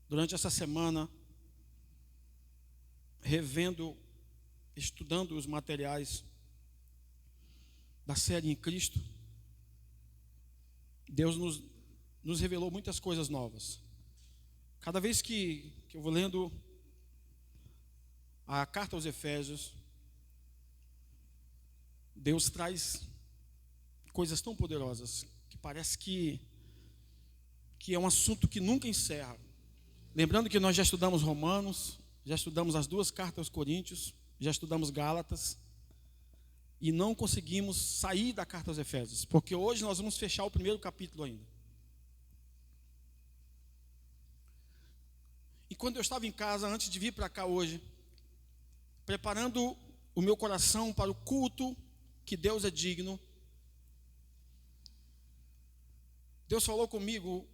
durante essa semana, revendo, estudando os materiais da série Em Cristo, Deus nos revelou muitas coisas novas. Cada vez que eu vou lendo a carta aos Efésios, Deus traz coisas tão poderosas que parece que é um assunto que nunca encerra. Lembrando que nós já estudamos Romanos, já estudamos as 2 cartas aos Coríntios, já estudamos Gálatas, e não conseguimos sair da carta aos Efésios, porque hoje nós vamos fechar o primeiro capítulo ainda. E quando eu estava em casa, antes de vir para cá hoje, preparando o meu coração para o culto que Deus é digno, Deus falou comigo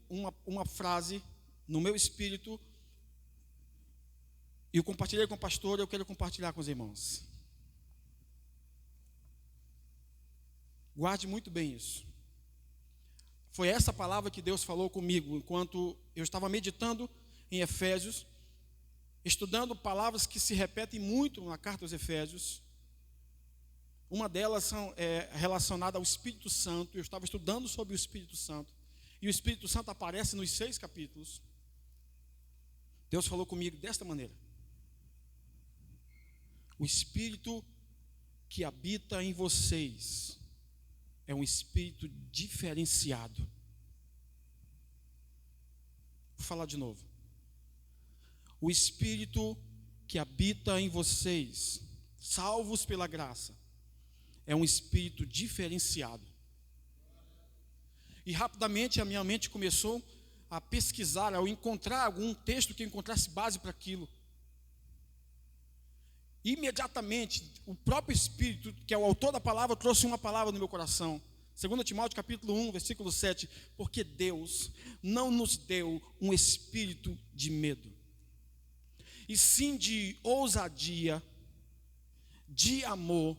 uma frase no meu espírito, e eu compartilhei com o pastor, e eu quero compartilhar com os irmãos. Guarde muito bem isso. Foi essa palavra que Deus falou comigo enquanto eu estava meditando em Efésios, estudando palavras que se repetem muito na carta aos Efésios. Uma delas é relacionada ao Espírito Santo. Eu estava estudando sobre o Espírito Santo, e o Espírito Santo aparece nos 6 capítulos. Deus falou comigo desta maneira: o Espírito que habita em vocês é um Espírito diferenciado. Vou falar de novo. O Espírito que habita em vocês, salvos pela graça, é um Espírito diferenciado. E rapidamente a minha mente começou a pesquisar, ao encontrar algum texto que encontrasse base para aquilo. Imediatamente, o próprio Espírito, que é o autor da palavra, trouxe uma palavra no meu coração. 2 Timóteo capítulo 1, versículo 7. Porque Deus não nos deu um espírito de medo, e sim de ousadia, de amor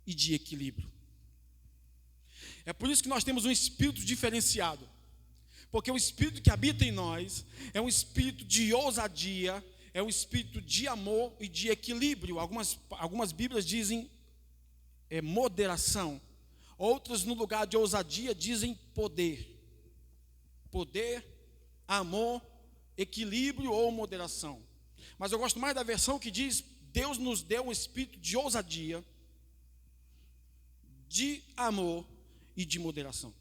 e de equilíbrio. É por isso que nós temos um espírito diferenciado, porque o Espírito que habita em nós é um espírito de ousadia, é um espírito de amor e de equilíbrio. Algumas Bíblias dizem moderação. Outras, no lugar de ousadia, dizem poder. Poder, amor, equilíbrio ou moderação. Mas eu gosto mais da versão que diz: Deus nos deu um espírito de ousadia, de amor e de moderação.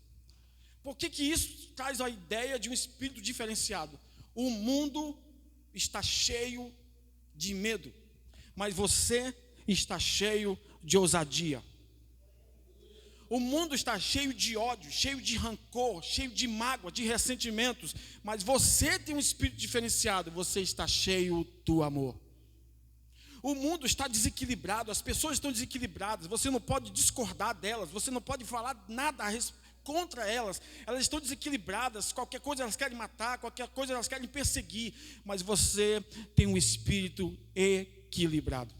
Por que isso traz a ideia de um espírito diferenciado? O mundo está cheio de medo, mas você está cheio de ousadia. O mundo está cheio de ódio, cheio de rancor, cheio de mágoa, de ressentimentos, mas você tem um espírito diferenciado, você está cheio do amor. O mundo está desequilibrado, as pessoas estão desequilibradas, você não pode discordar delas, você não pode falar nada contra elas estão desequilibradas, qualquer coisa elas querem matar, qualquer coisa elas querem perseguir, mas você tem um espírito equilibrado.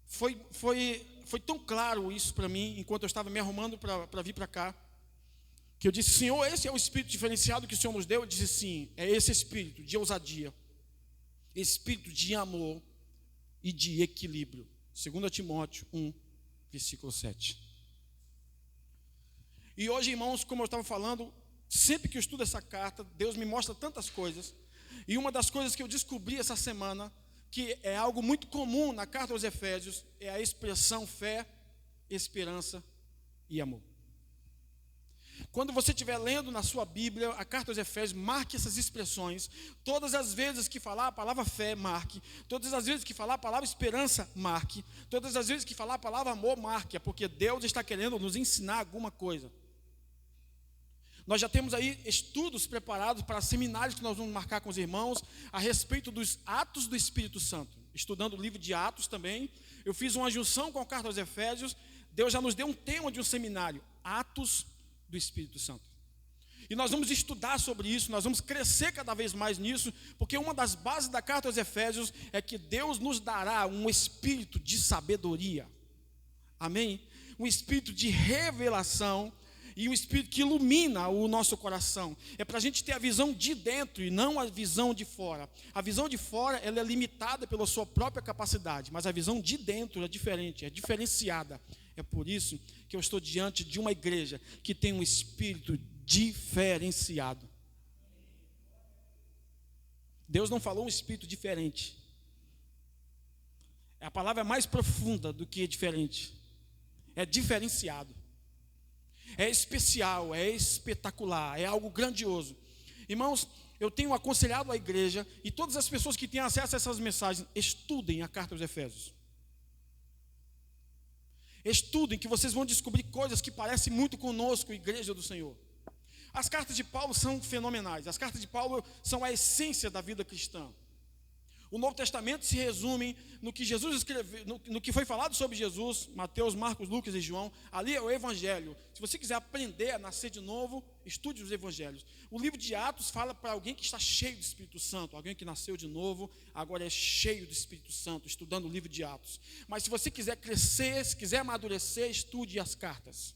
Foi tão claro isso para mim, enquanto eu estava me arrumando para vir para cá, que eu disse: Senhor, esse é o espírito diferenciado que o Senhor nos deu? Eu disse: sim, é esse espírito de ousadia, espírito de amor e de equilíbrio. 2 Timóteo 1, versículo 7. E hoje, irmãos, como eu estava falando, sempre que eu estudo essa carta, Deus me mostra tantas coisas. E uma das coisas que eu descobri essa semana, que é algo muito comum na carta aos Efésios, é a expressão fé, esperança e amor. Quando você estiver lendo na sua Bíblia a carta aos Efésios, marque essas expressões. Todas as vezes que falar a palavra fé, marque. Todas as vezes que falar a palavra esperança, marque. Todas as vezes que falar a palavra amor, marque. É porque Deus está querendo nos ensinar alguma coisa. Nós já temos aí estudos preparados para seminários que nós vamos marcar com os irmãos a respeito dos atos do Espírito Santo. Estudando o livro de Atos também, eu fiz uma junção com a carta aos Efésios. Deus já nos deu um tema de um seminário: Atos do Espírito Santo. E nós vamos estudar sobre isso, nós vamos crescer cada vez mais nisso, porque uma das bases da carta aos Efésios é que Deus nos dará um espírito de sabedoria. Amém? Um espírito de revelação e um Espírito que ilumina o nosso coração. É para a gente ter a visão de dentro e não a visão de fora. A visão de fora, ela é limitada pela sua própria capacidade, mas a visão de dentro é diferente, é diferenciada. É por isso que eu estou diante de uma igreja que tem um espírito diferenciado. Deus não falou um espírito diferente. A palavra é mais profunda do que diferente. É diferenciado. É especial, é espetacular, é algo grandioso. Irmãos, eu tenho aconselhado a igreja e todas as pessoas que têm acesso a essas mensagens, estudem a carta aos Efésios. Estudem, que vocês vão descobrir coisas que parecem muito conosco, igreja do Senhor. As cartas de Paulo são fenomenais. As cartas de Paulo são a essência da vida cristã. O Novo Testamento se resume no que Jesus escreveu, no que foi falado sobre Jesus, Mateus, Marcos, Lucas e João. Ali é o Evangelho. Se você quiser aprender a nascer de novo, estude os Evangelhos. O livro de Atos fala para alguém que está cheio do Espírito Santo, alguém que nasceu de novo, agora é cheio do Espírito Santo, estudando o livro de Atos. Mas se você quiser crescer, se quiser amadurecer, estude as cartas.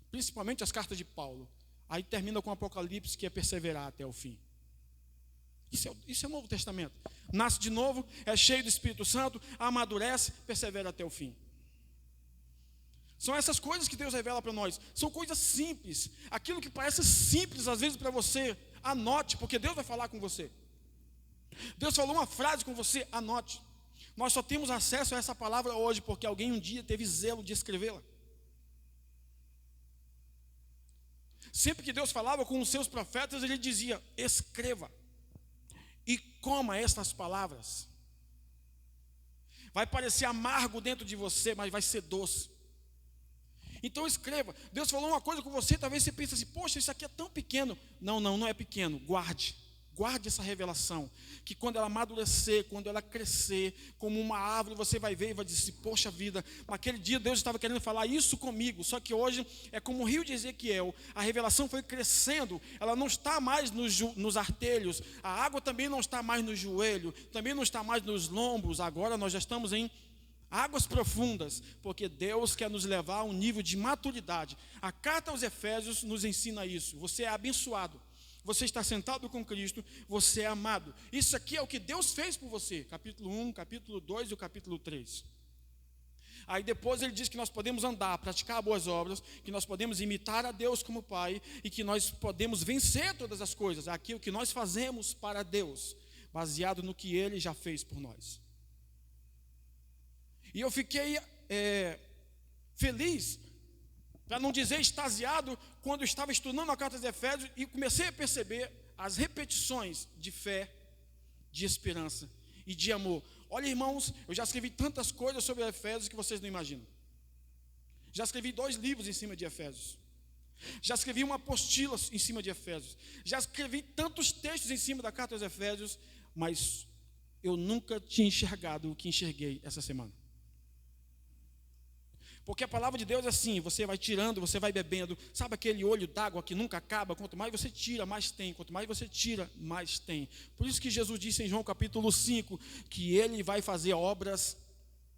Principalmente as cartas de Paulo. Aí termina com o Apocalipse, que é perseverar até o fim. Isso é o Novo Testamento. Nasce de novo, é cheio do Espírito Santo, amadurece, persevera até o fim. São essas coisas que Deus revela para nós. São coisas simples. Aquilo que parece simples às vezes para você, anote, porque Deus vai falar com você. Deus falou uma frase com você, anote. Nós só temos acesso a essa palavra hoje porque alguém um dia teve zelo de escrevê-la. Sempre que Deus falava com os seus profetas, Ele dizia, escreva. E coma estas palavras. Vai parecer amargo dentro de você, mas vai ser doce. Então escreva. Deus falou uma coisa com você, talvez você pense assim, poxa, isso aqui é tão pequeno. Não é pequeno, guarde. Guarde essa revelação, que quando ela amadurecer, quando ela crescer, como uma árvore, você vai ver e vai dizer, poxa vida, naquele dia Deus estava querendo falar isso comigo, só que hoje é como o rio de Ezequiel, a revelação foi crescendo, ela não está mais nos artelhos, a água também não está mais no joelho, também não está mais nos lombos, agora nós já estamos em águas profundas, porque Deus quer nos levar a um nível de maturidade. A carta aos Efésios nos ensina isso, você é abençoado. Você está sentado com Cristo, você é amado. Isso aqui é o que Deus fez por você. Capítulo 1, capítulo 2 e o capítulo 3. Aí depois ele diz que nós podemos andar, praticar boas obras, que nós podemos imitar a Deus como Pai e que nós podemos vencer todas as coisas. Aquilo que nós fazemos para Deus, baseado no que Ele já fez por nós. E eu fiquei feliz, para não dizer extasiado, quando eu estava estudando a carta de Efésios e comecei a perceber as repetições de fé, de esperança e de amor. Olha, irmãos, eu já escrevi tantas coisas sobre Efésios que vocês não imaginam. Já escrevi 2 livros em cima de Efésios. Já escrevi uma apostila em cima de Efésios. Já escrevi tantos textos em cima da carta aos Efésios, mas eu nunca tinha enxergado o que enxerguei essa semana. Porque a palavra de Deus é assim, você vai tirando, você vai bebendo. Sabe aquele olho d'água que nunca acaba? Quanto mais você tira, mais tem. Quanto mais você tira, mais tem. Por isso que Jesus disse em João capítulo 5, que Ele vai fazer obras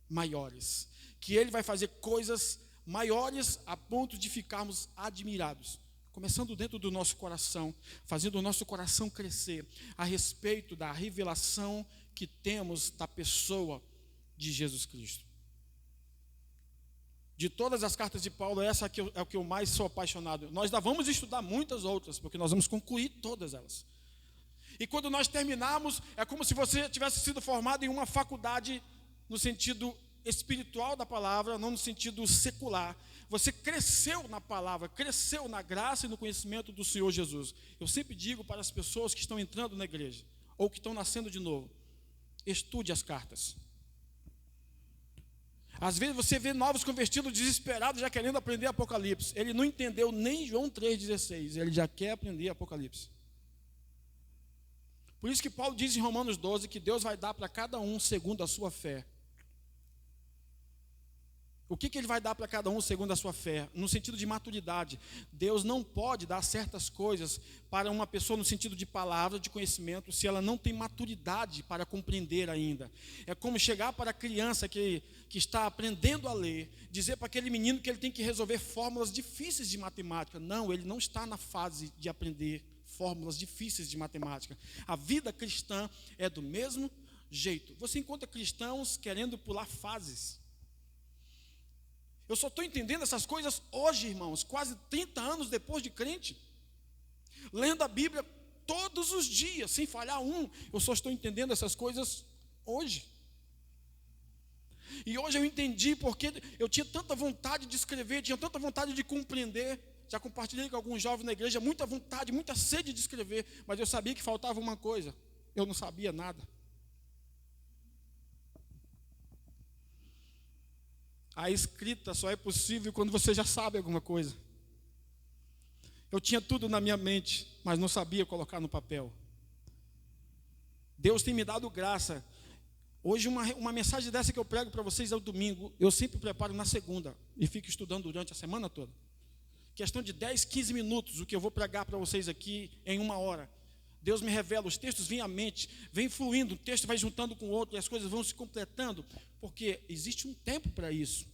maiores. Que Ele vai fazer coisas maiores a ponto de ficarmos admirados. Começando dentro do nosso coração, fazendo o nosso coração crescer a respeito da revelação que temos da pessoa de Jesus Cristo. De todas as cartas de Paulo, essa aqui é o que eu mais sou apaixonado. Nós ainda vamos estudar muitas outras, porque nós vamos concluir todas elas. E quando nós terminarmos, é como se você tivesse sido formado em uma faculdade no sentido espiritual da palavra, não no sentido secular. Você cresceu na palavra, cresceu na graça e no conhecimento do Senhor Jesus. Eu sempre digo para as pessoas que estão entrando na igreja, ou que estão nascendo de novo, estude as cartas. Às vezes você vê novos convertidos desesperados já querendo aprender Apocalipse. Ele não entendeu nem João 3,16, ele já quer aprender Apocalipse. Por isso que Paulo diz em Romanos 12 que Deus vai dar para cada um segundo a sua fé. O que Ele vai dar para cada um segundo a sua fé? No sentido de maturidade. Deus não pode dar certas coisas para uma pessoa no sentido de palavra, de conhecimento, se ela não tem maturidade para compreender ainda. É como chegar para a criança que está aprendendo a ler, dizer para aquele menino que ele tem que resolver fórmulas difíceis de matemática. Não, ele não está na fase de aprender fórmulas difíceis de matemática. A vida cristã é do mesmo jeito. Você encontra cristãos querendo pular fases. Eu só estou entendendo essas coisas hoje, irmãos, quase 30 anos depois de crente, lendo a Bíblia todos os dias, sem falhar um. Eu só estou entendendo essas coisas hoje. E hoje eu entendi porque eu tinha tanta vontade de escrever, tinha tanta vontade de compreender. Já compartilhei com alguns jovens na igreja, muita vontade, muita sede de escrever, mas eu sabia que faltava uma coisa: eu não sabia nada. A escrita só é possível quando você já sabe alguma coisa. Eu tinha tudo na minha mente, mas não sabia colocar no papel. Deus tem me dado graça. Hoje uma mensagem dessa que eu prego para vocês é o domingo. Eu sempre preparo na segunda e fico estudando durante a semana toda. Questão de 10, 15 minutos, o que eu vou pregar para vocês aqui em 1 hora. Deus me revela, os textos vêm à mente, vem fluindo, o texto vai juntando com o outro e as coisas vão se completando, porque existe um tempo para isso.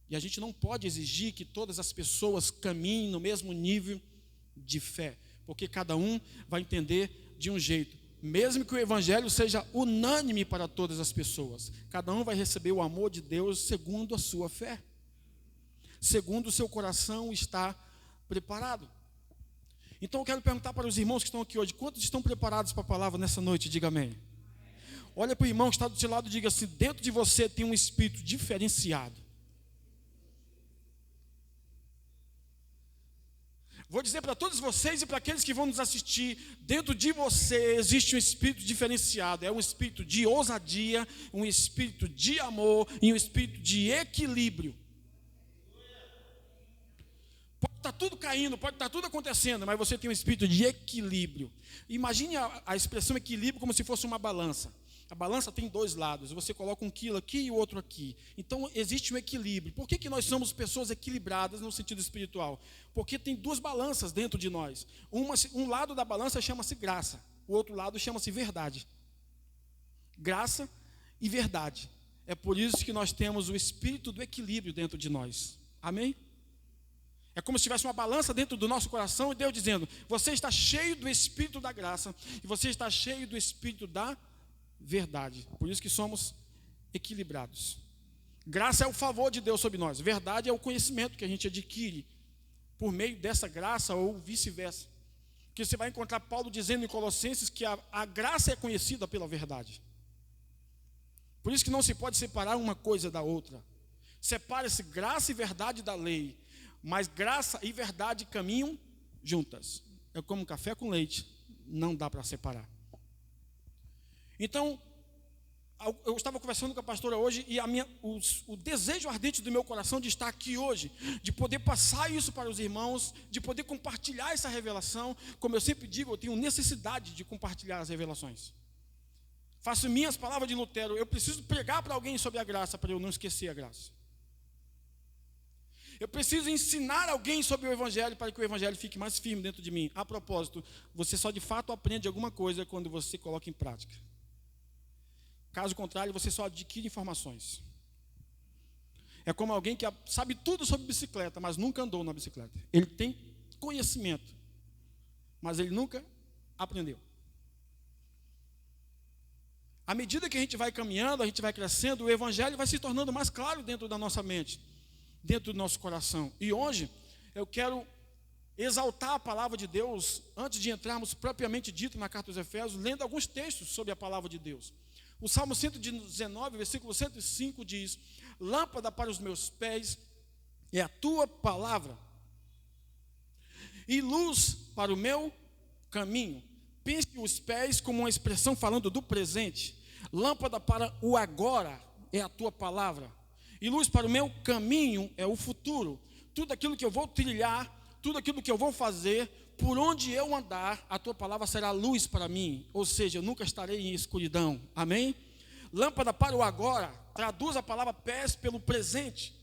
E a gente não pode exigir que todas as pessoas caminhem no mesmo nível de fé, porque cada um vai entender de um jeito. Mesmo que o evangelho seja unânime para todas as pessoas, cada um vai receber o amor de Deus segundo a sua fé, segundo o seu coração está preparado. Então eu quero perguntar para os irmãos que estão aqui hoje: quantos estão preparados para a palavra nessa noite? Diga amém. Olha para o irmão que está do seu lado e diga assim: dentro de você tem um espírito diferenciado. Vou dizer para todos vocês e para aqueles que vão nos assistir: dentro de você existe um espírito diferenciado. É um espírito de ousadia, um espírito de amor e um espírito de equilíbrio. Pode estar tudo caindo, pode estar tudo acontecendo, mas você tem um espírito de equilíbrio. Imagine a expressão equilíbrio como se fosse uma balança. A balança tem 2 lados, você coloca 1 quilo aqui e o outro aqui. Então existe um equilíbrio. Por que nós somos pessoas equilibradas no sentido espiritual? Porque tem 2 balanças dentro de nós. Um lado da balança chama-se graça, o outro lado chama-se verdade. Graça e verdade. É por isso que nós temos o espírito do equilíbrio dentro de nós. Amém? É como se tivesse uma balança dentro do nosso coração e Deus dizendo: você está cheio do espírito da graça e você está cheio do espírito da verdade. Por isso que somos equilibrados. Graça é o favor de Deus sobre nós. Verdade é o conhecimento que a gente adquire por meio dessa graça ou vice-versa. Que você vai encontrar Paulo dizendo em Colossenses que a graça é conhecida pela verdade. Por isso que não se pode separar uma coisa da outra. Separa-se graça e verdade da lei. Mas graça e verdade caminham juntas. É como café com leite, não dá para separar. Então, eu estava conversando com a pastora hoje e o desejo ardente do meu coração de estar aqui hoje, de poder passar isso para os irmãos, de poder compartilhar essa revelação. Como eu sempre digo, eu tenho necessidade de compartilhar as revelações. Faço minhas palavras de Lutero: eu preciso pregar para alguém sobre a graça para eu não esquecer a graça. Eu preciso ensinar alguém sobre o evangelho para que o evangelho fique mais firme dentro de mim. A propósito, você só de fato aprende alguma coisa quando você coloca em prática. Caso contrário, você só adquire informações. É como alguém que sabe tudo sobre bicicleta, mas nunca andou na bicicleta. Ele tem conhecimento, mas ele nunca aprendeu. À medida que a gente vai caminhando, a gente vai crescendo, o evangelho vai se tornando mais claro dentro da nossa mente, dentro do nosso coração. E hoje eu quero exaltar a palavra de Deus, antes de entrarmos propriamente dito na carta aos Efésios, lendo alguns textos sobre a palavra de Deus. O Salmo 119, versículo 105 diz: lâmpada para os meus pés é a tua palavra e luz para o meu caminho. Pense os pés como uma expressão falando do presente. Lâmpada para o agora é a tua palavra e luz para o meu caminho é o futuro. Tudo aquilo que eu vou trilhar, tudo aquilo que eu vou fazer, por onde eu andar, a tua palavra será luz para mim. Ou seja, eu nunca estarei em escuridão. Amém? Lâmpada para o agora, traduz a palavra pés pelo presente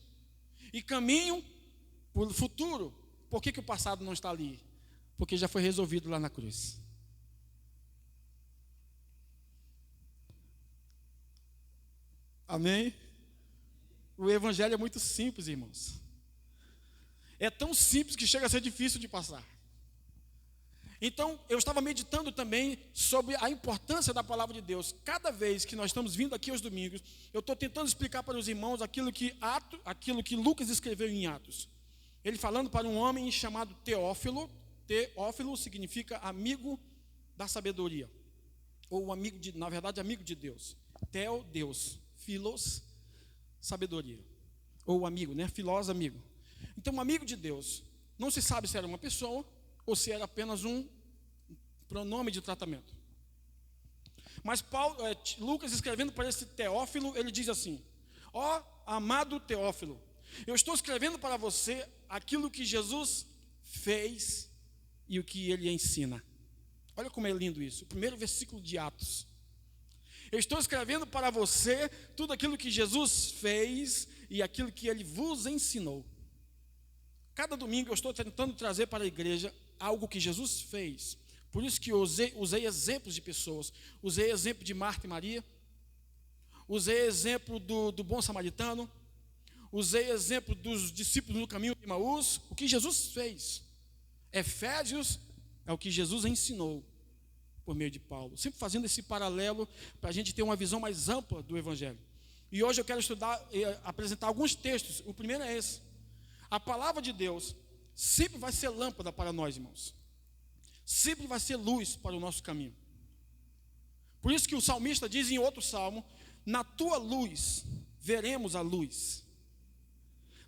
e caminho pelo futuro. Por que o passado não está ali? Porque já foi resolvido lá na cruz. Amém? O evangelho é muito simples, irmãos. É tão simples que chega a ser difícil de passar. Então, eu estava meditando também sobre a importância da palavra de Deus. Cada vez que nós estamos vindo aqui aos domingos, eu estou tentando explicar para os irmãos aquilo que Lucas escreveu em Atos. Ele falando para um homem chamado Teófilo. Teófilo significa amigo da sabedoria. Ou amigo de Deus. Teo, Deus. Filos, sabedoria. Ou amigo, né? Filós, amigo. Então, um amigo de Deus. Não se sabe se era uma pessoa ou se era apenas um pronome de tratamento. Mas Lucas, escrevendo para esse Teófilo, ele diz assim: ó amado Teófilo, eu estou escrevendo para você aquilo que Jesus fez e o que ele ensina. Olha como é lindo isso. O primeiro versículo de Atos. Eu estou escrevendo para você tudo aquilo que Jesus fez e aquilo que ele vos ensinou. Cada domingo eu estou tentando trazer para a igreja algo que Jesus fez. Por isso que eu usei exemplos de pessoas. Usei exemplo de Marta e Maria. Usei exemplo do bom samaritano. Usei exemplo dos discípulos no caminho de Emaús. O que Jesus fez. Efésios é o que Jesus ensinou por meio de Paulo. Sempre fazendo esse paralelo para a gente ter uma visão mais ampla do Evangelho. E hoje eu quero apresentar alguns textos. O primeiro é esse. A palavra de Deus sempre vai ser lâmpada para nós, irmãos. Sempre vai ser luz para o nosso caminho. Por isso que o salmista diz em outro salmo: na tua luz veremos a luz.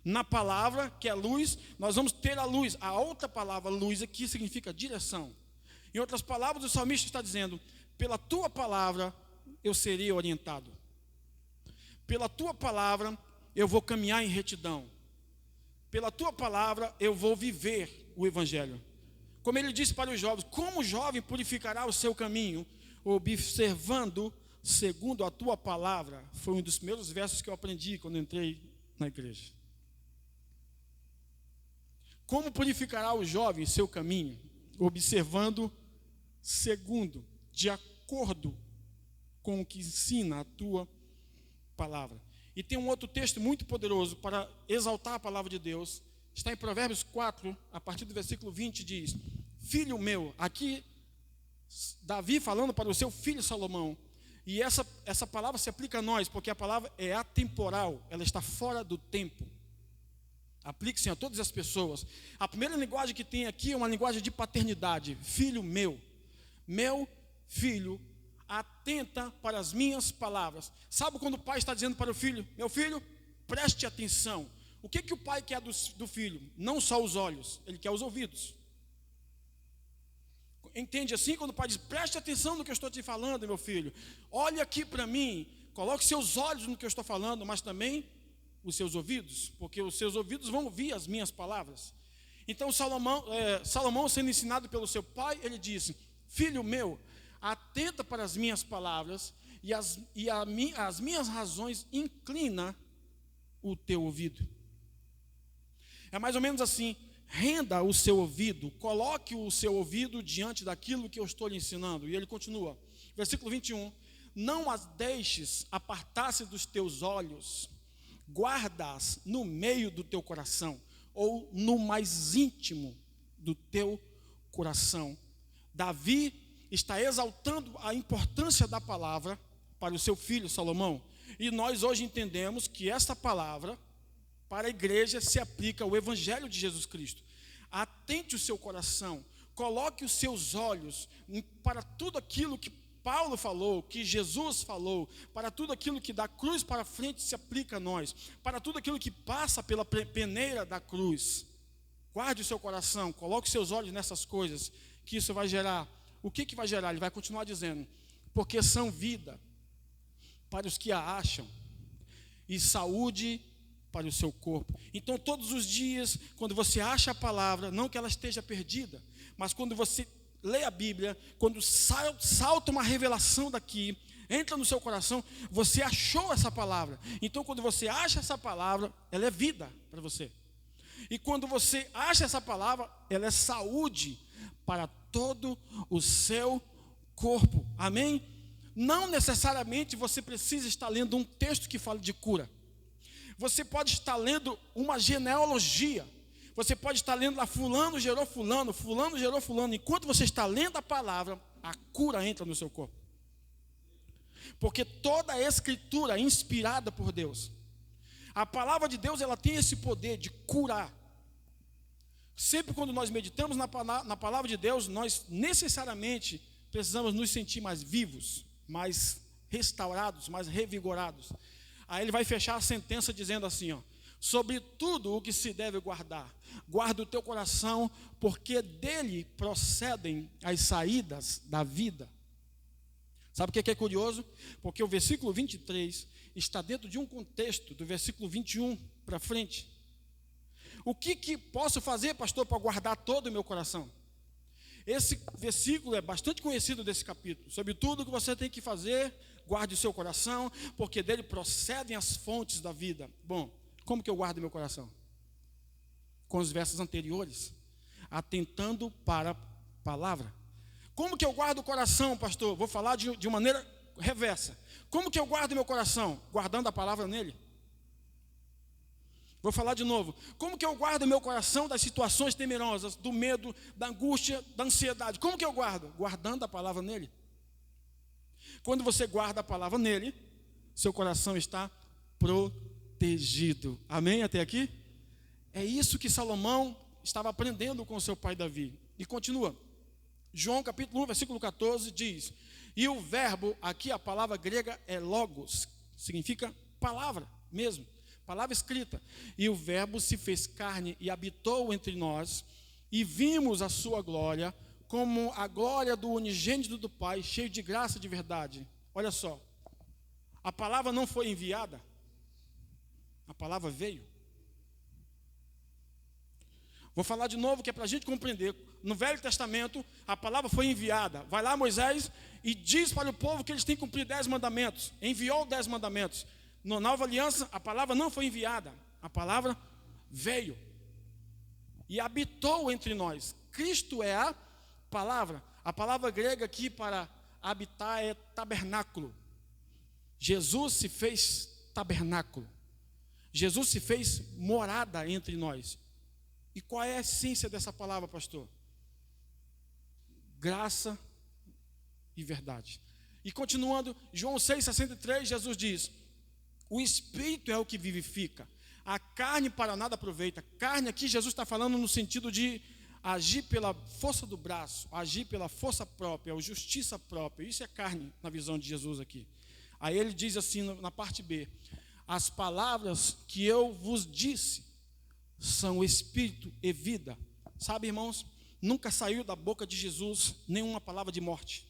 Na palavra, que é luz, nós vamos ter a luz. A outra palavra, luz, aqui significa direção. Em outras palavras, o salmista está dizendo: pela tua palavra eu serei orientado. Pela tua palavra eu vou caminhar em retidão. Pela tua palavra eu vou viver o Evangelho. Como ele disse para os jovens: como o jovem purificará o seu caminho? Observando segundo a tua palavra. Foi um dos primeiros versos que eu aprendi quando entrei na igreja. Como purificará o jovem seu caminho? Observando segundo, de acordo com o que ensina a tua palavra. E tem um outro texto muito poderoso para exaltar a palavra de Deus. Está em Provérbios 4, a partir do versículo 20, diz: filho meu, aqui Davi falando para o seu filho Salomão. E essa palavra se aplica a nós, porque a palavra é atemporal, ela está fora do tempo. Aplique-se a todas as pessoas. A primeira linguagem que tem aqui é uma linguagem de paternidade. Filho meu, meu filho, atenta para as minhas palavras. Sabe quando o pai está dizendo para o filho: meu filho, preste atenção. O que o pai quer do filho? Não só os olhos, ele quer os ouvidos. Entende assim? Quando o pai diz: preste atenção no que eu estou te falando, meu filho. Olhe aqui para mim, coloque seus olhos no que eu estou falando, mas também os seus ouvidos, porque os seus ouvidos vão ouvir as minhas palavras. Então Salomão, sendo ensinado pelo seu pai, ele disse: filho meu, atenta para as minhas palavras e as minhas razões, inclina o teu ouvido. É mais ou menos assim: renda o seu ouvido, coloque o seu ouvido diante daquilo que eu estou lhe ensinando. E ele continua, versículo 21, não as deixes apartar-se dos teus olhos, guarda-as no meio do teu coração, ou no mais íntimo do teu coração. Davi está exaltando a importância da palavra para o seu filho Salomão. E nós hoje entendemos que esta palavra para a igreja se aplica ao Evangelho de Jesus Cristo. Atente o seu coração, coloque os seus olhos para tudo aquilo que Paulo falou, que Jesus falou, para tudo aquilo que da cruz para frente se aplica a nós, para tudo aquilo que passa pela peneira da cruz. Guarde o seu coração, coloque os seus olhos nessas coisas, que isso vai gerar. O que vai gerar? Ele vai continuar dizendo: porque são vida para os que a acham e saúde para o seu corpo. Então todos os dias, quando você acha a palavra, não que ela esteja perdida, mas quando você lê a Bíblia, quando salta uma revelação daqui, entra no seu coração, você achou essa palavra. Então, quando você acha essa palavra, ela é vida para você. E quando você acha essa palavra, ela é saúde para todo o seu corpo. Amém? Não necessariamente você precisa estar lendo um texto que fala de cura. Você pode estar lendo uma genealogia. Você pode estar lendo lá, fulano gerou fulano, fulano gerou fulano. Enquanto você está lendo a palavra, a cura entra no seu corpo. Porque toda a escritura é inspirada por Deus. A palavra de Deus, ela tem esse poder de curar. Sempre quando nós meditamos na palavra de Deus, nós necessariamente precisamos nos sentir mais vivos, mais restaurados, mais revigorados. Aí ele vai fechar a sentença dizendo assim, ó: sobre tudo o que se deve guardar, guarda o teu coração, porque dele procedem as saídas da vida. Sabe o que é curioso? Porque o versículo 23 está dentro de um contexto do versículo 21 para frente. O que posso fazer, pastor, para guardar todo o meu coração? Esse versículo é bastante conhecido desse capítulo. Sobre tudo que você tem que fazer, guarde o seu coração, porque dele procedem as fontes da vida. Bom, como que eu guardo meu coração? Com os versos anteriores, atentando para a palavra. Como que eu guardo o coração, pastor? Vou falar de maneira reversa. Como que eu guardo meu coração? Guardando a palavra nele. Vou falar de novo. Como que eu guardo meu coração das situações temerosas, do medo, da angústia, da ansiedade? Como que eu guardo? Guardando a palavra nele. Quando você guarda a palavra nele, seu coração está protegido. Amém? Até aqui? É isso que Salomão estava aprendendo com seu pai Davi. E continua. João capítulo 1, versículo 14 diz: e o verbo, aqui a palavra grega é logos, significa palavra mesmo. Palavra escrita. E o verbo se fez carne e habitou entre nós, e vimos a sua glória, como a glória do unigênito do Pai, cheio de graça e de verdade. Olha só, a palavra não foi enviada, a palavra veio. Vou falar de novo que é para a gente compreender. No Velho Testamento, a palavra foi enviada. Vai lá Moisés e diz para o povo que eles têm que cumprir 10 mandamentos. Enviou 10 mandamentos. Na Nova Aliança, a palavra não foi enviada, a palavra veio e habitou entre nós. Cristo é a palavra grega aqui para habitar é tabernáculo. Jesus se fez tabernáculo, Jesus se fez morada entre nós. E qual é a essência dessa palavra, pastor? Graça e verdade. E continuando, João 6,63, Jesus diz: o Espírito é o que vivifica, a carne para nada aproveita. Carne aqui Jesus está falando no sentido de agir pela força do braço, agir pela força própria, ou justiça própria. Isso é carne na visão de Jesus aqui. Aí ele diz assim na parte B: as palavras que eu vos disse são espírito e vida. Sabe, irmãos, nunca saiu da boca de Jesus nenhuma palavra de morte.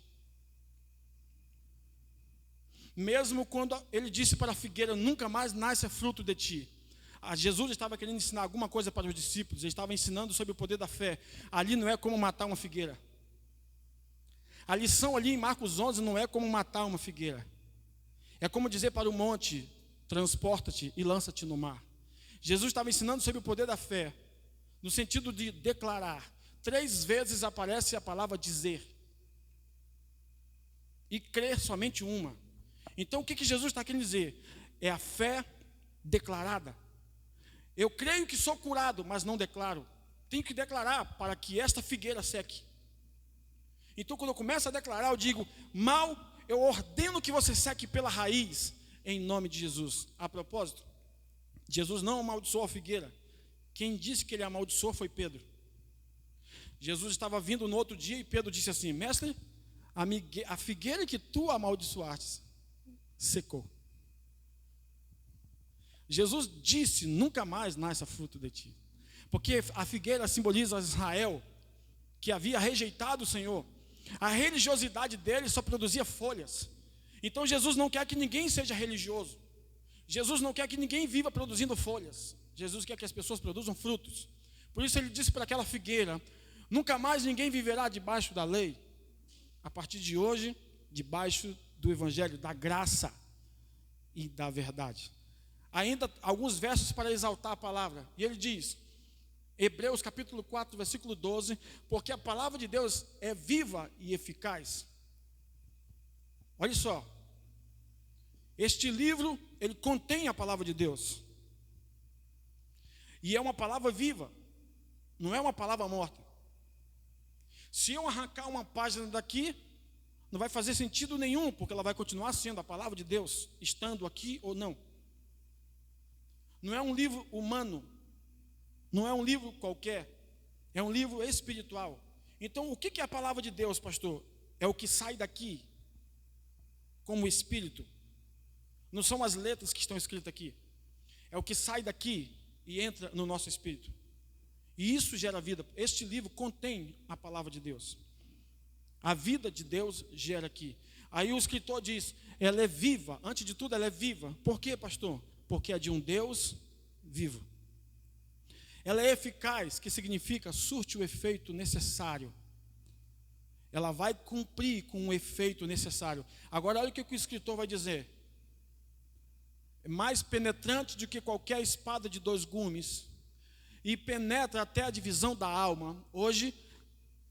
Mesmo quando ele disse para a figueira: nunca mais nasça fruto de ti. Jesus estava querendo ensinar alguma coisa para os discípulos. Ele estava ensinando sobre o poder da fé. Ali não é como matar uma figueira. A lição ali em Marcos 11 não é como matar uma figueira. É como dizer para o monte: transporta-te e lança-te no mar. Jesus estava ensinando sobre o poder da fé, no sentido de declarar. 3 vezes aparece a palavra dizer. E crer somente uma. Então o que Jesus está querendo dizer? É a fé declarada. Eu creio que sou curado, mas não declaro. Tenho que declarar para que esta figueira seque. Então quando eu começo a declarar, eu digo: mal, eu ordeno que você seque pela raiz, em nome de Jesus. A propósito, Jesus não amaldiçoou a figueira. Quem disse que ele amaldiçoou foi Pedro. Jesus estava vindo no outro dia e Pedro disse assim: mestre, a figueira que tu amaldiçoaste secou. Jesus disse: nunca mais nasça fruto de ti. Porque a figueira simboliza Israel, que havia rejeitado o Senhor. A religiosidade dele só produzia folhas. Então Jesus não quer que ninguém seja religioso. Jesus não quer que ninguém viva produzindo folhas. Jesus quer que as pessoas produzam frutos. Por isso ele disse para aquela figueira: nunca mais ninguém viverá debaixo da lei. A partir de hoje, debaixo do Evangelho, da graça e da verdade. Ainda alguns versos para exaltar a palavra. E ele diz, Hebreus capítulo 4, versículo 12, porque a palavra de Deus é viva e eficaz. Olha só, este livro, ele contém a palavra de Deus. E é uma palavra viva, não é uma palavra morta. Se eu arrancar uma página daqui, não vai fazer sentido nenhum, porque ela vai continuar sendo a palavra de Deus, estando aqui ou não. Não é um livro humano, não é um livro qualquer, é um livro espiritual. Então, o que é a palavra de Deus, pastor? É o que sai daqui, como espírito. Não são as letras que estão escritas aqui, é o que sai daqui e entra no nosso espírito. E isso gera vida. Este livro contém a palavra de Deus. A vida de Deus gera aqui. Aí o escritor diz, ela é viva, antes de tudo ela é viva. Por quê, pastor? Porque é de um Deus vivo. Ela é eficaz, que significa surte o efeito necessário. Ela vai cumprir com o efeito necessário. Agora olha o que o escritor vai dizer. É mais penetrante do que qualquer espada de 2 gumes e penetra até a divisão da alma. Hoje,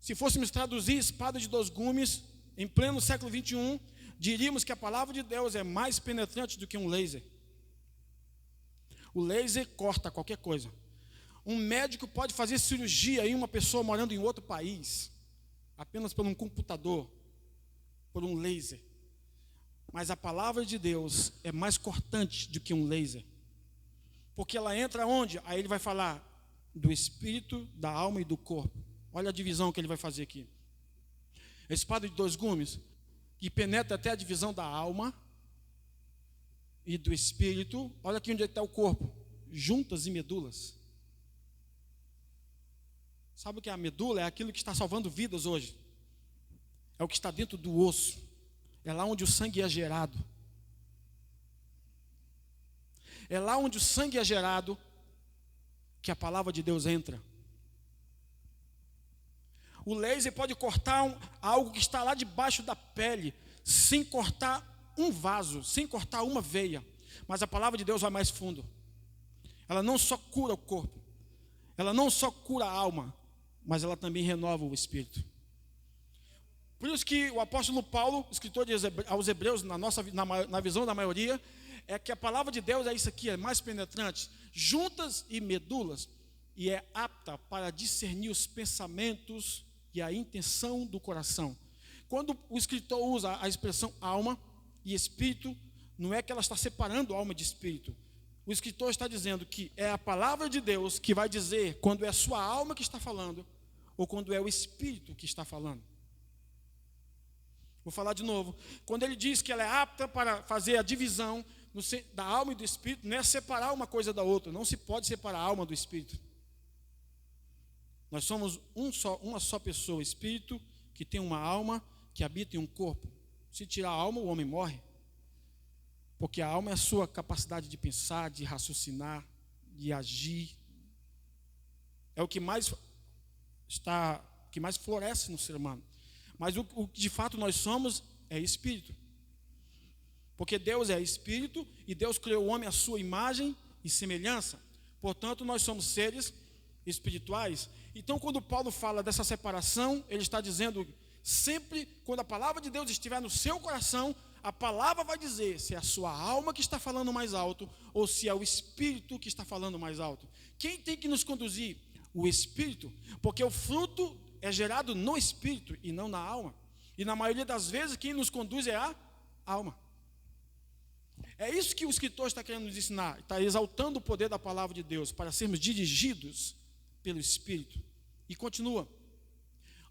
se fôssemos traduzir espada de 2 gumes, em pleno século 21, diríamos que a palavra de Deus é mais penetrante do que um laser. O laser corta qualquer coisa. Um médico pode fazer cirurgia em uma pessoa morando em outro país, apenas por um computador, por um laser. Mas a palavra de Deus é mais cortante do que um laser. Porque ela entra onde? Aí ele vai falar do espírito, da alma e do corpo. Olha a divisão que ele vai fazer aqui. A espada de 2 gumes, que penetra até a divisão da alma e do espírito. Olha aqui onde está o corpo. Juntas e medulas. Sabe o que é a medula? É aquilo que está salvando vidas hoje. É o que está dentro do osso. É lá onde o sangue é gerado. É lá onde o sangue é gerado que a palavra de Deus entra. O laser pode cortar algo que está lá debaixo da pele, sem cortar um vaso, sem cortar uma veia. Mas a palavra de Deus vai mais fundo. Ela não só cura o corpo, ela não só cura a alma, mas ela também renova o espírito. Por isso que o apóstolo Paulo, escritor aos Hebreus, na visão da maioria, é que a palavra de Deus é isso aqui, é mais penetrante, juntas e medulas, e é apta para discernir os pensamentos e a intenção do coração. Quando o escritor usa a expressão alma e espírito, não é que ela está separando alma de espírito. O escritor está dizendo que é a palavra de Deus que vai dizer quando é a sua alma que está falando ou quando é o espírito que está falando. Vou falar de novo. Quando ele diz que ela é apta para fazer a divisão da alma e do espírito, não é separar uma coisa da outra. Não se pode separar a alma do espírito. Nós somos uma só pessoa, espírito que tem uma alma que habita em um corpo. Se tirar a alma, o homem morre. Porque a alma é a sua capacidade de pensar, de raciocinar, de agir. É o que mais floresce no ser humano. Mas o que de fato nós somos é espírito. Porque Deus é espírito e Deus criou o homem à sua imagem e semelhança. Portanto, nós somos seres espirituais. Então, quando Paulo fala dessa separação, ele está dizendo, sempre quando a palavra de Deus estiver no seu coração, a palavra vai dizer se é a sua alma que está falando mais alto ou se é o espírito que está falando mais alto. Quem tem que nos conduzir? O espírito, porque o fruto é gerado no espírito e não na alma. E na maioria das vezes quem nos conduz é a alma. É isso que o escritor está querendo nos ensinar. Está exaltando o poder da palavra de Deus para sermos dirigidos pelo Espírito. E continua.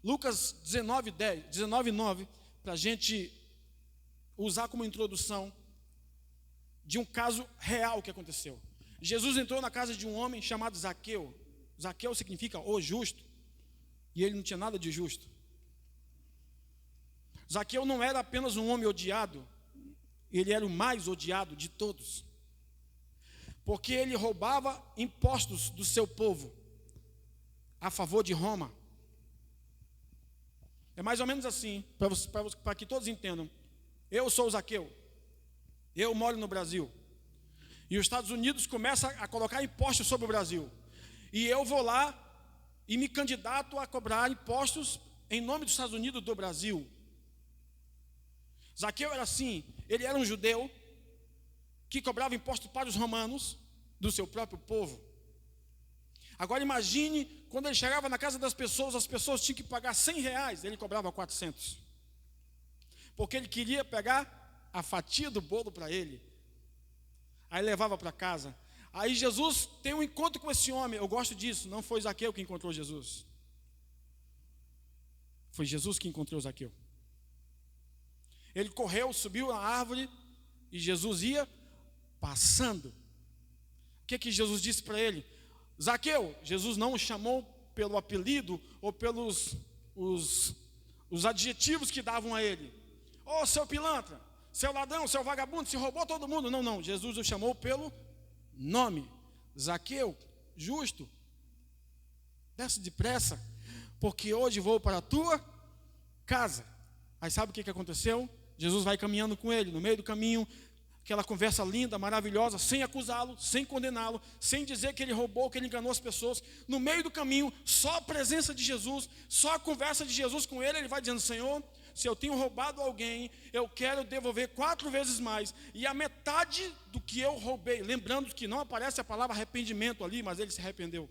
Lucas 19:9, para a gente usar como introdução de um caso real que aconteceu. Jesus entrou na casa de um homem chamado Zaqueu. Zaqueu significa o justo. E ele não tinha nada de justo. Zaqueu não era apenas um homem odiado, ele era o mais odiado de todos. Porque ele roubava impostos do seu povo a favor de Roma. É mais ou menos assim, para que todos entendam. Eu sou o Zaqueu. Eu moro no Brasil. E os Estados Unidos começam a colocar impostos sobre o Brasil. E eu vou lá e me candidato a cobrar impostos em nome dos Estados Unidos do Brasil. Zaqueu era assim, ele era um judeu que cobrava impostos para os romanos do seu próprio povo. Agora imagine, quando ele chegava na casa das pessoas, as pessoas tinham que pagar R$100, ele cobrava 400. Porque ele queria pegar a fatia do bolo para ele. Aí levava para casa. Aí Jesus tem um encontro com esse homem. Eu gosto disso, não foi Zaqueu que encontrou Jesus. Foi Jesus que encontrou Zaqueu. Ele correu, subiu na árvore e Jesus ia passando. O que Jesus disse para ele? Zaqueu. Jesus não o chamou pelo apelido ou pelos os adjetivos que davam a ele. Ô, seu pilantra, seu ladrão, seu vagabundo, se roubou todo mundo. Não, Jesus o chamou pelo nome. Zaqueu, justo, desce depressa, porque hoje vou para a tua casa. Aí sabe o que aconteceu? Jesus vai caminhando com ele, no meio do caminho, aquela conversa linda, maravilhosa, sem acusá-lo, sem condená-lo, sem dizer que ele roubou, que ele enganou as pessoas. No meio do caminho, só a presença de Jesus, só a conversa de Jesus com ele, ele vai dizendo: Senhor, se eu tenho roubado alguém, eu quero devolver 4 vezes mais, e a metade do que eu roubei. Lembrando que não aparece a palavra arrependimento ali, mas ele se arrependeu.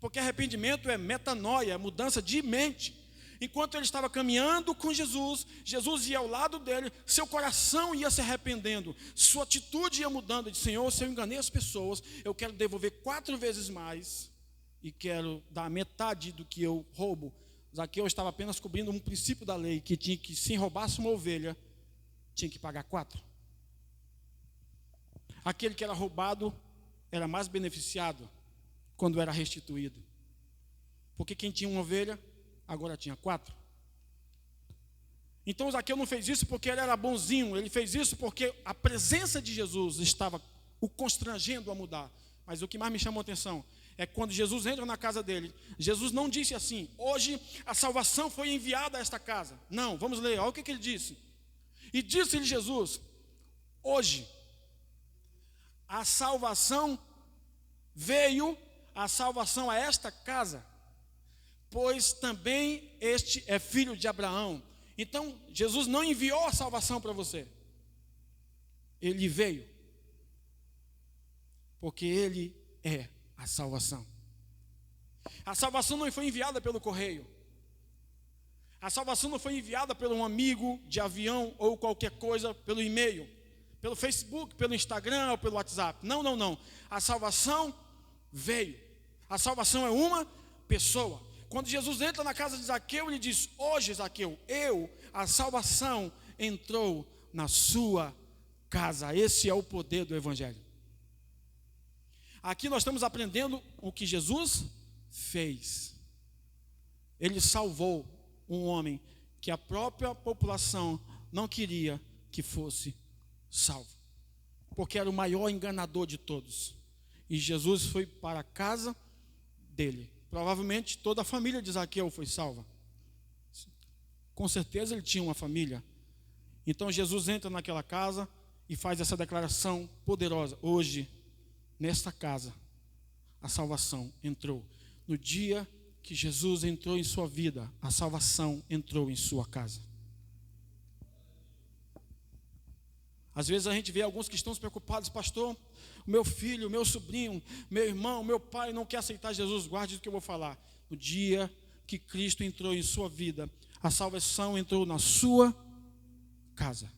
Porque arrependimento é metanoia, é mudança de mente. Enquanto ele estava caminhando com Jesus, Jesus ia ao lado dele, seu coração ia se arrependendo, sua atitude ia mudando. Ele disse: Senhor, se eu enganei as pessoas, eu quero devolver 4 vezes mais, e quero dar metade do que eu roubo. Zaqueu estava apenas cobrindo um princípio da lei, que tinha que, se roubasse uma ovelha, tinha que pagar 4. Aquele que era roubado era mais beneficiado quando era restituído, porque quem tinha uma ovelha agora tinha 4. Então Zaqueu não fez isso porque ele era bonzinho, ele fez isso porque a presença de Jesus estava o constrangendo a mudar. Mas o que mais me chamou a atenção é quando Jesus entra na casa dele, Jesus não disse assim: hoje a salvação foi enviada a esta casa. Não, vamos ler, olha o que ele disse. E disse-lhe Jesus: hoje a salvação veio, a salvação a esta casa, pois também este é filho de Abraão. Então, Jesus não enviou a salvação para você. Ele veio, porque Ele é a salvação. A salvação não foi enviada pelo correio. A salvação não foi enviada por um amigo de avião ou qualquer coisa, pelo e-mail, pelo Facebook, pelo Instagram ou pelo WhatsApp. Não. A salvação veio. A salvação é uma pessoa. Quando Jesus entra na casa de Zaqueu, ele diz: hoje, Zaqueu, a salvação entrou na sua casa. Esse é o poder do Evangelho. Aqui nós estamos aprendendo o que Jesus fez. Ele salvou um homem que a própria população não queria que fosse salvo, porque era o maior enganador de todos. E Jesus foi para a casa dele. Provavelmente toda a família de Zaqueu foi salva. Com certeza ele tinha uma família. Então Jesus entra naquela casa e faz essa declaração poderosa: hoje, nesta casa, a salvação entrou. No dia que Jesus entrou em sua vida, a salvação entrou em sua casa. Às vezes a gente vê alguns cristãos preocupados: pastor, o meu filho, o meu sobrinho, meu irmão, meu pai não quer aceitar Jesus. Guarde o que eu vou falar. No dia que Cristo entrou em sua vida, a salvação entrou na sua casa.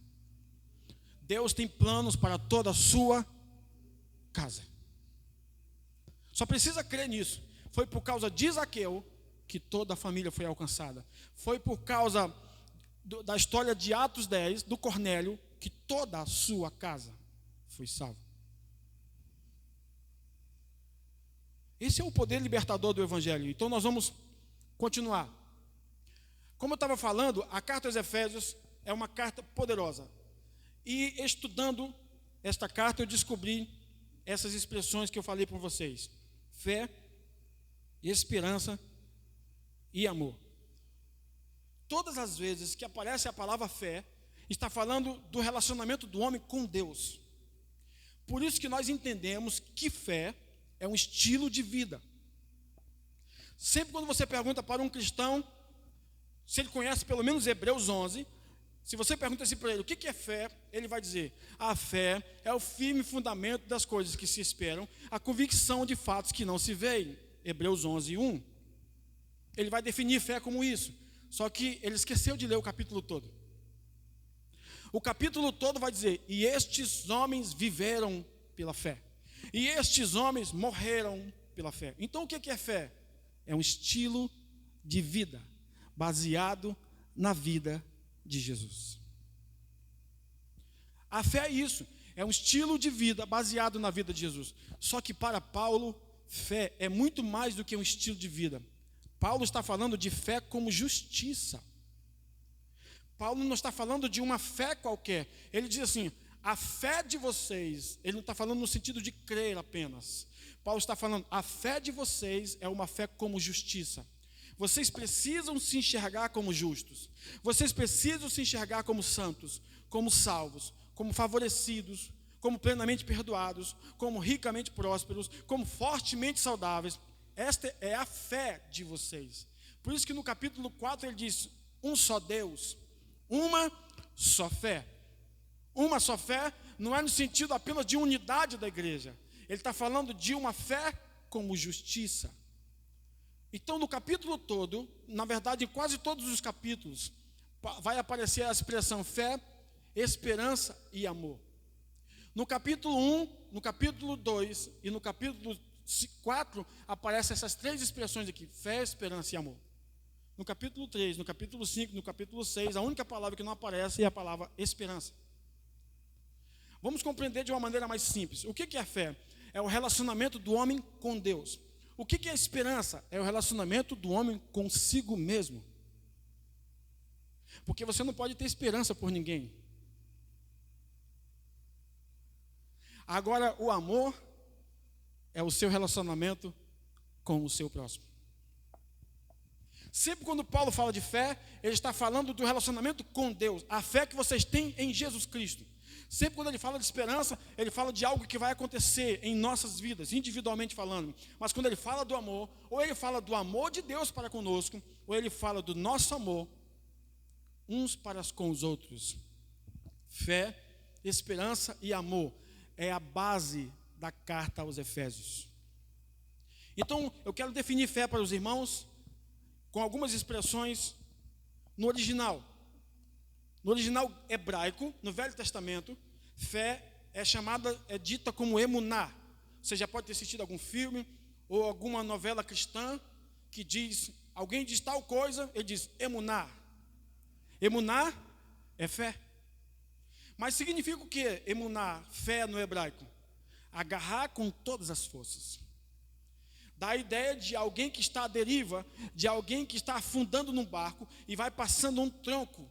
Deus tem planos para toda a sua casa. Só precisa crer nisso. Foi por causa de Zaqueu que toda a família foi alcançada. Foi por causa da história de Atos 10, do Cornélio, que toda a sua casa foi salva. Esse é o poder libertador do Evangelho. Então nós vamos continuar. Como eu estava falando, a carta aos Efésios é uma carta poderosa. E estudando esta carta eu descobri essas expressões que eu falei para vocês: fé, esperança e amor. Todas as vezes que aparece a palavra fé, está falando do relacionamento do homem com Deus. Por isso que nós entendemos que fé é um estilo de vida. Sempre quando você pergunta para um cristão, se ele conhece pelo menos Hebreus 11, se você pergunta assim para ele, o que é fé? Ele vai dizer, a fé é o firme fundamento das coisas que se esperam, a convicção de fatos que não se veem. Hebreus 11, 1. Ele vai definir fé como isso, só que ele esqueceu de ler o capítulo todo. O capítulo todo vai dizer, e estes homens viveram pela fé, e estes homens morreram pela fé. Então o que é fé? É um estilo de vida, baseado na vida de Jesus. A fé é isso, é um estilo de vida baseado na vida de Jesus. Só que para Paulo, fé é muito mais do que um estilo de vida. Paulo está falando de fé como justiça. Paulo não está falando de uma fé qualquer. Ele diz assim, a fé de vocês, ele não está falando no sentido de crer apenas. Paulo está falando, a fé de vocês é uma fé como justiça. Vocês precisam se enxergar como justos. Vocês precisam se enxergar como santos, como salvos, como favorecidos, como plenamente perdoados, como ricamente prósperos, como fortemente saudáveis. Esta é a fé de vocês. Por isso que no capítulo 4 ele diz, um só Deus, uma só fé. Uma só fé não é no sentido apenas de unidade da igreja. Ele está falando de uma fé como justiça. Então, no capítulo todo, na verdade, em quase todos os capítulos, vai aparecer a expressão fé, esperança e amor. No capítulo 1, no capítulo 2 e no capítulo 4, aparecem essas três expressões aqui, fé, esperança e amor. No capítulo 3, no capítulo 5, no capítulo 6, a única palavra que não aparece é a palavra esperança. Vamos compreender de uma maneira mais simples. O que é fé? É o relacionamento do homem com Deus. O que é esperança? É o relacionamento do homem consigo mesmo. Porque você não pode ter esperança por ninguém. Agora, o amor é o seu relacionamento com o seu próximo. Sempre quando Paulo fala de fé, ele está falando do relacionamento com Deus. A fé que vocês têm em Jesus Cristo. Sempre quando ele fala de esperança, ele fala de algo que vai acontecer em nossas vidas, individualmente falando. Mas quando ele fala do amor, ou ele fala do amor de Deus para conosco, ou ele fala do nosso amor uns para com os outros. Fé, esperança e amor é a base da carta aos Efésios. Então, eu quero definir fé para os irmãos com algumas expressões no original. No original hebraico, no Velho Testamento, fé é dita como emuná. Você já pode ter assistido algum filme ou alguma novela cristã que diz, alguém diz tal coisa, ele diz emuná. Emuná é fé. Mas significa o que emuná, fé no hebraico? Agarrar com todas as forças. Dá a ideia de alguém que está à deriva, de alguém que está afundando num barco e vai passando um tronco.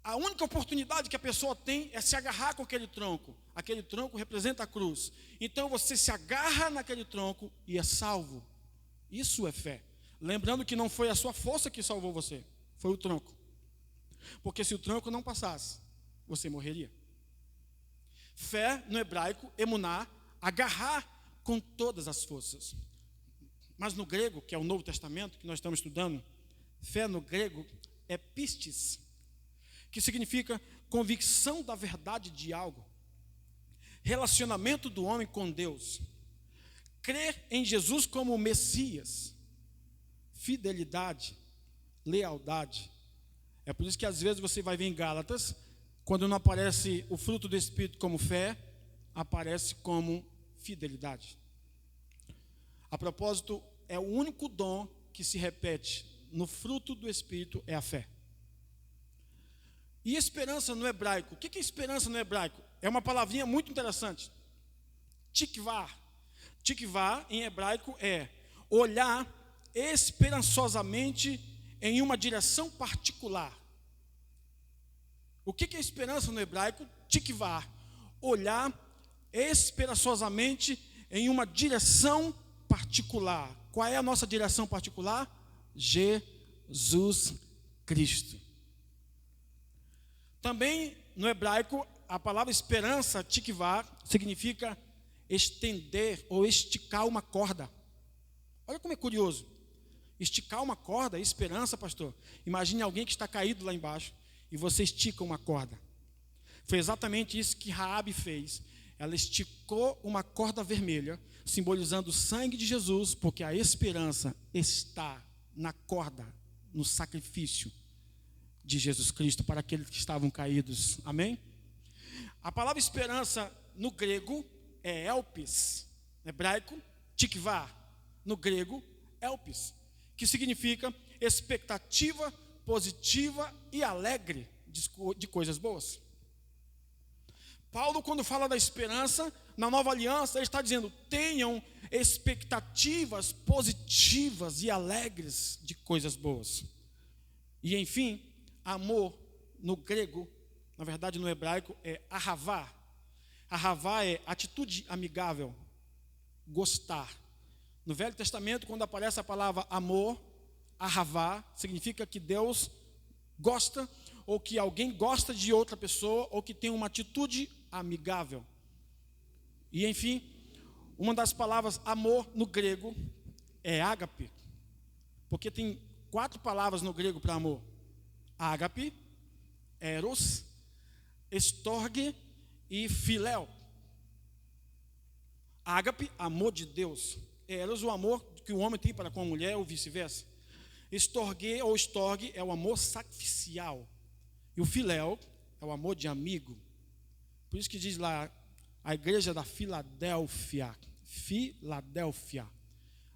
A única oportunidade que a pessoa tem é se agarrar com aquele tronco. Aquele tronco representa a cruz. Então você se agarra naquele tronco e é salvo. Isso é fé. Lembrando que não foi a sua força que salvou você, foi o tronco. Porque se o tronco não passasse, você morreria. Fé no hebraico, emuná, agarrar com todas as forças. Mas no grego, que é o Novo Testamento, que nós estamos estudando, fé no grego é pistis, que significa convicção da verdade de algo, relacionamento do homem com Deus, crer em Jesus como Messias, fidelidade, lealdade. É por isso que às vezes você vai ver em Gálatas, quando não aparece o fruto do Espírito como fé, aparece como fidelidade. A propósito, é o único dom que se repete no fruto do Espírito é a fé. E esperança no hebraico. O que é esperança no hebraico? É uma palavrinha muito interessante. Tikvá. Tikvá em hebraico é olhar esperançosamente em uma direção particular. O que é esperança no hebraico? Tikvá. Olhar esperançosamente em uma direção particular. Qual é a nossa direção particular? Jesus Cristo. Também no hebraico, a palavra esperança, tikvá, significa estender ou esticar uma corda. Olha como é curioso. Esticar uma corda, esperança, pastor. Imagine alguém que está caído lá embaixo e você estica uma corda. Foi exatamente isso que Raabe fez. Ela esticou uma corda vermelha, simbolizando o sangue de Jesus, porque a esperança está na corda, no sacrifício de Jesus Cristo para aqueles que estavam caídos. Amém? A palavra esperança no grego é elpis, no hebraico, tikvá, no grego, elpis, que significa expectativa positiva e alegre de coisas boas. Paulo, quando fala da esperança, na nova aliança, ele está dizendo: tenham expectativas positivas e alegres de coisas boas. E enfim, amor no grego, na verdade no hebraico, é ahavá. Ahavá é atitude amigável, gostar. No Velho Testamento, quando aparece a palavra amor, ahavá, significa que Deus gosta, ou que alguém gosta de outra pessoa, ou que tem uma atitude amigável. E enfim, uma das palavras amor no grego é ágape, porque tem 4 palavras no grego para amor: ágape, eros, estorge e filéu. Ágape, amor de Deus. Eros, o amor que o homem tem para com a mulher, ou vice-versa. Estorge ou estorge é o amor sacrificial. E o filéu é o amor de amigo. Por isso que diz lá a igreja da Filadélfia,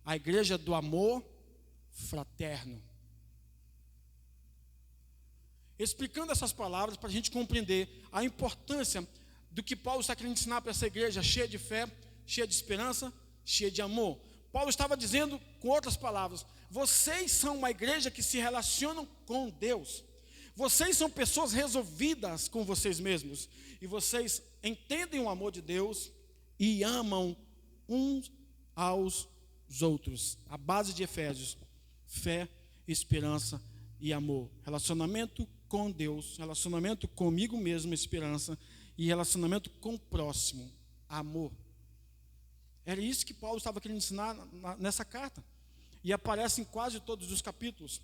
a igreja do amor fraterno. Explicando essas palavras para a gente compreender a importância do que Paulo está querendo ensinar para essa igreja cheia de fé, cheia de esperança, cheia de amor. Paulo estava dizendo, com outras palavras: vocês são uma igreja que se relacionam com Deus. Vocês são pessoas resolvidas com vocês mesmos. E vocês entendem o amor de Deus e amam uns aos outros. A base de Efésios: fé, esperança e amor. Relacionamento com Deus, relacionamento comigo mesmo, esperança, e relacionamento com o próximo, amor. Era isso que Paulo estava querendo ensinar nessa carta. E aparece em quase todos os capítulos.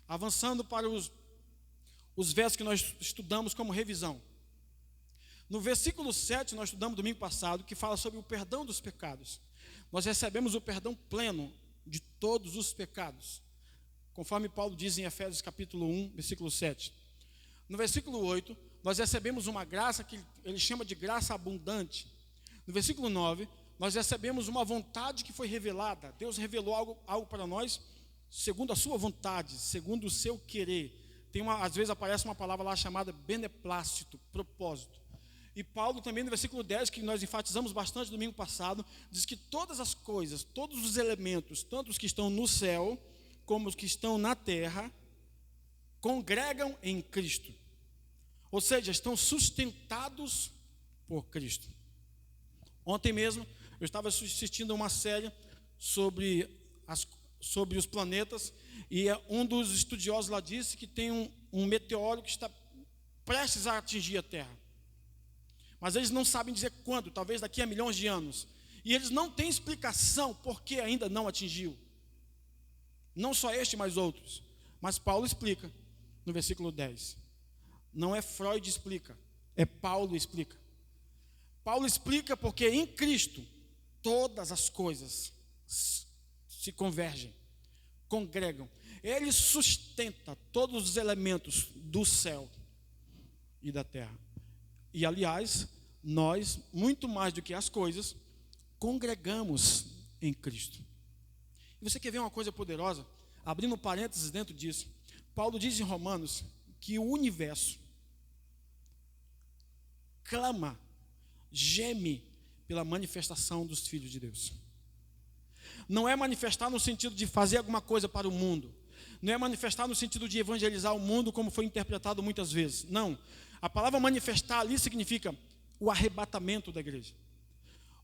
Avançando para os versos que nós estudamos como revisão. No versículo 7, nós estudamos domingo passado, que fala sobre o perdão dos pecados. Nós recebemos o perdão pleno de todos os pecados, conforme Paulo diz em Efésios capítulo 1, versículo 7. No versículo 8, nós recebemos uma graça que ele chama de graça abundante. No versículo 9, nós recebemos uma vontade que foi revelada. Deus revelou algo para nós segundo a sua vontade, segundo o seu querer. Às vezes aparece uma palavra lá chamada beneplácito, propósito. E Paulo também no versículo 10, que nós enfatizamos bastante domingo passado, diz que todas as coisas, todos os elementos, tanto os que estão no céu, como os que estão na terra, congregam em Cristo. Ou seja, estão sustentados por Cristo. Ontem mesmo, eu estava assistindo uma série sobre os planetas, e um dos estudiosos lá disse que tem um meteoro que está prestes a atingir a Terra. Mas eles não sabem dizer quando, talvez daqui a milhões de anos. E eles não têm explicação por que ainda não atingiu. Não só este, mas outros. Mas Paulo explica no versículo 10. Não é Freud que explica, é Paulo que explica. Paulo explica porque em Cristo todas as coisas se convergem, congregam. Ele sustenta todos os elementos do céu e da terra. E aliás, nós, muito mais do que as coisas, congregamos em Cristo. E você quer ver uma coisa poderosa? Abrindo parênteses dentro disso, Paulo diz em Romanos que o universo clama, geme pela manifestação dos filhos de Deus. Não é manifestar no sentido de fazer alguma coisa para o mundo. Não é manifestar no sentido de evangelizar o mundo, como foi interpretado muitas vezes. Não. A palavra manifestar ali significa o arrebatamento da igreja.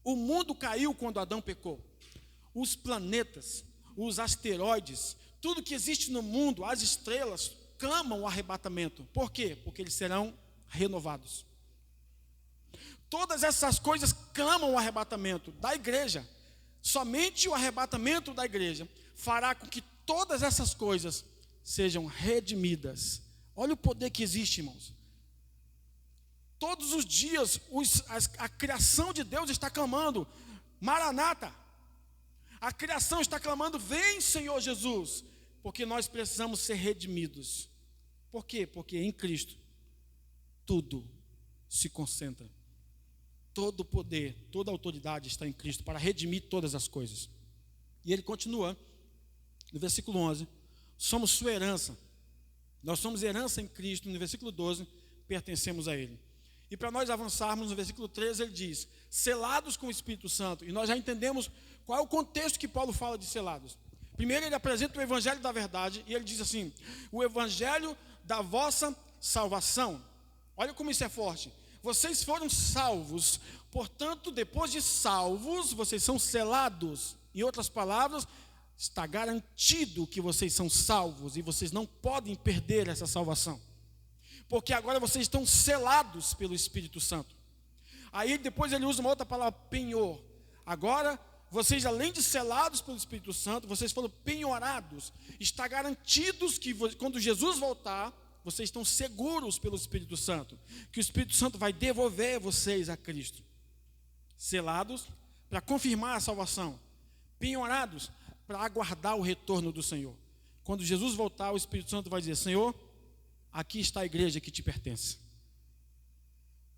O mundo caiu quando Adão pecou. Os planetas, os asteroides, tudo que existe no mundo, as estrelas, clamam o arrebatamento. Por quê? Porque eles serão renovados. Todas essas coisas clamam o arrebatamento da igreja. Somente o arrebatamento da igreja fará com que todas essas coisas sejam redimidas. Olha o poder que existe, irmãos. Todos os dias a criação de Deus está clamando: Maranata. A criação está clamando: vem, Senhor Jesus. Porque nós precisamos ser redimidos. Por quê? Porque em Cristo tudo se concentra. Todo o poder, toda a autoridade está em Cristo para redimir todas as coisas. E ele continua no versículo 11: somos sua herança. Nós somos herança em Cristo. No versículo 12, pertencemos a ele. E para nós avançarmos, no versículo 13, ele diz: selados com o Espírito Santo. E nós já entendemos qual é o contexto que Paulo fala de selados. Primeiro ele apresenta o evangelho da verdade, e ele diz assim: o evangelho da vossa salvação. Olha como isso é forte. Vocês foram salvos, portanto, depois de salvos, vocês são selados. Em outras palavras, está garantido que vocês são salvos, e vocês não podem perder essa salvação. Porque agora vocês estão selados pelo Espírito Santo. Aí depois ele usa uma outra palavra, penhor. Agora, vocês, além de selados pelo Espírito Santo, vocês foram penhorados. Está garantidos que quando Jesus voltar, vocês estão seguros pelo Espírito Santo, que o Espírito Santo vai devolver vocês a Cristo. Selados para confirmar a salvação, penhorados para aguardar o retorno do Senhor. Quando Jesus voltar, o Espírito Santo vai dizer: Senhor, aqui está a igreja que te pertence.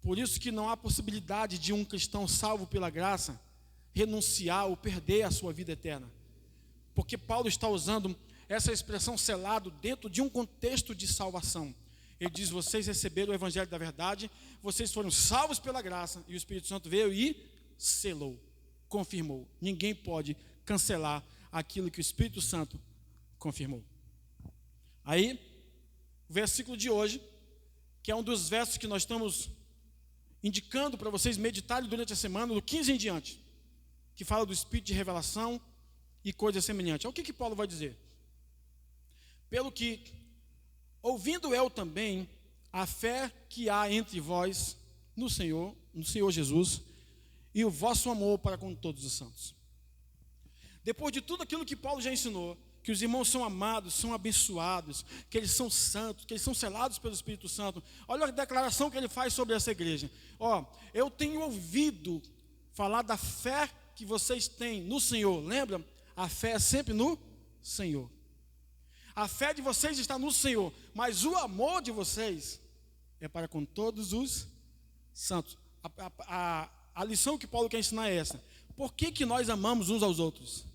Por isso que não há possibilidade de um cristão salvo pela graça renunciar ou perder a sua vida eterna. Porque Paulo está usando essa expressão selado dentro de um contexto de salvação. Ele diz: vocês receberam o evangelho da verdade, vocês foram salvos pela graça, e o Espírito Santo veio e selou, confirmou. Ninguém pode cancelar aquilo que o Espírito Santo confirmou. Aí, o versículo de hoje, que é um dos versos que nós estamos indicando para vocês meditarem durante a semana, do 15 em diante, que fala do Espírito de revelação e coisas semelhantes. O que Paulo vai dizer? Pelo que, ouvindo eu também a fé que há entre vós no Senhor Jesus, e o vosso amor para com todos os santos. Depois de tudo aquilo que Paulo já ensinou, que os irmãos são amados, são abençoados, que eles são santos, que eles são selados pelo Espírito Santo. Olha a declaração que ele faz sobre essa igreja. Eu tenho ouvido falar da fé que vocês têm no Senhor. Lembra? A fé é sempre no Senhor. A fé de vocês está no Senhor, mas o amor de vocês é para com todos os santos. A lição que Paulo quer ensinar é essa: por que nós amamos uns aos outros?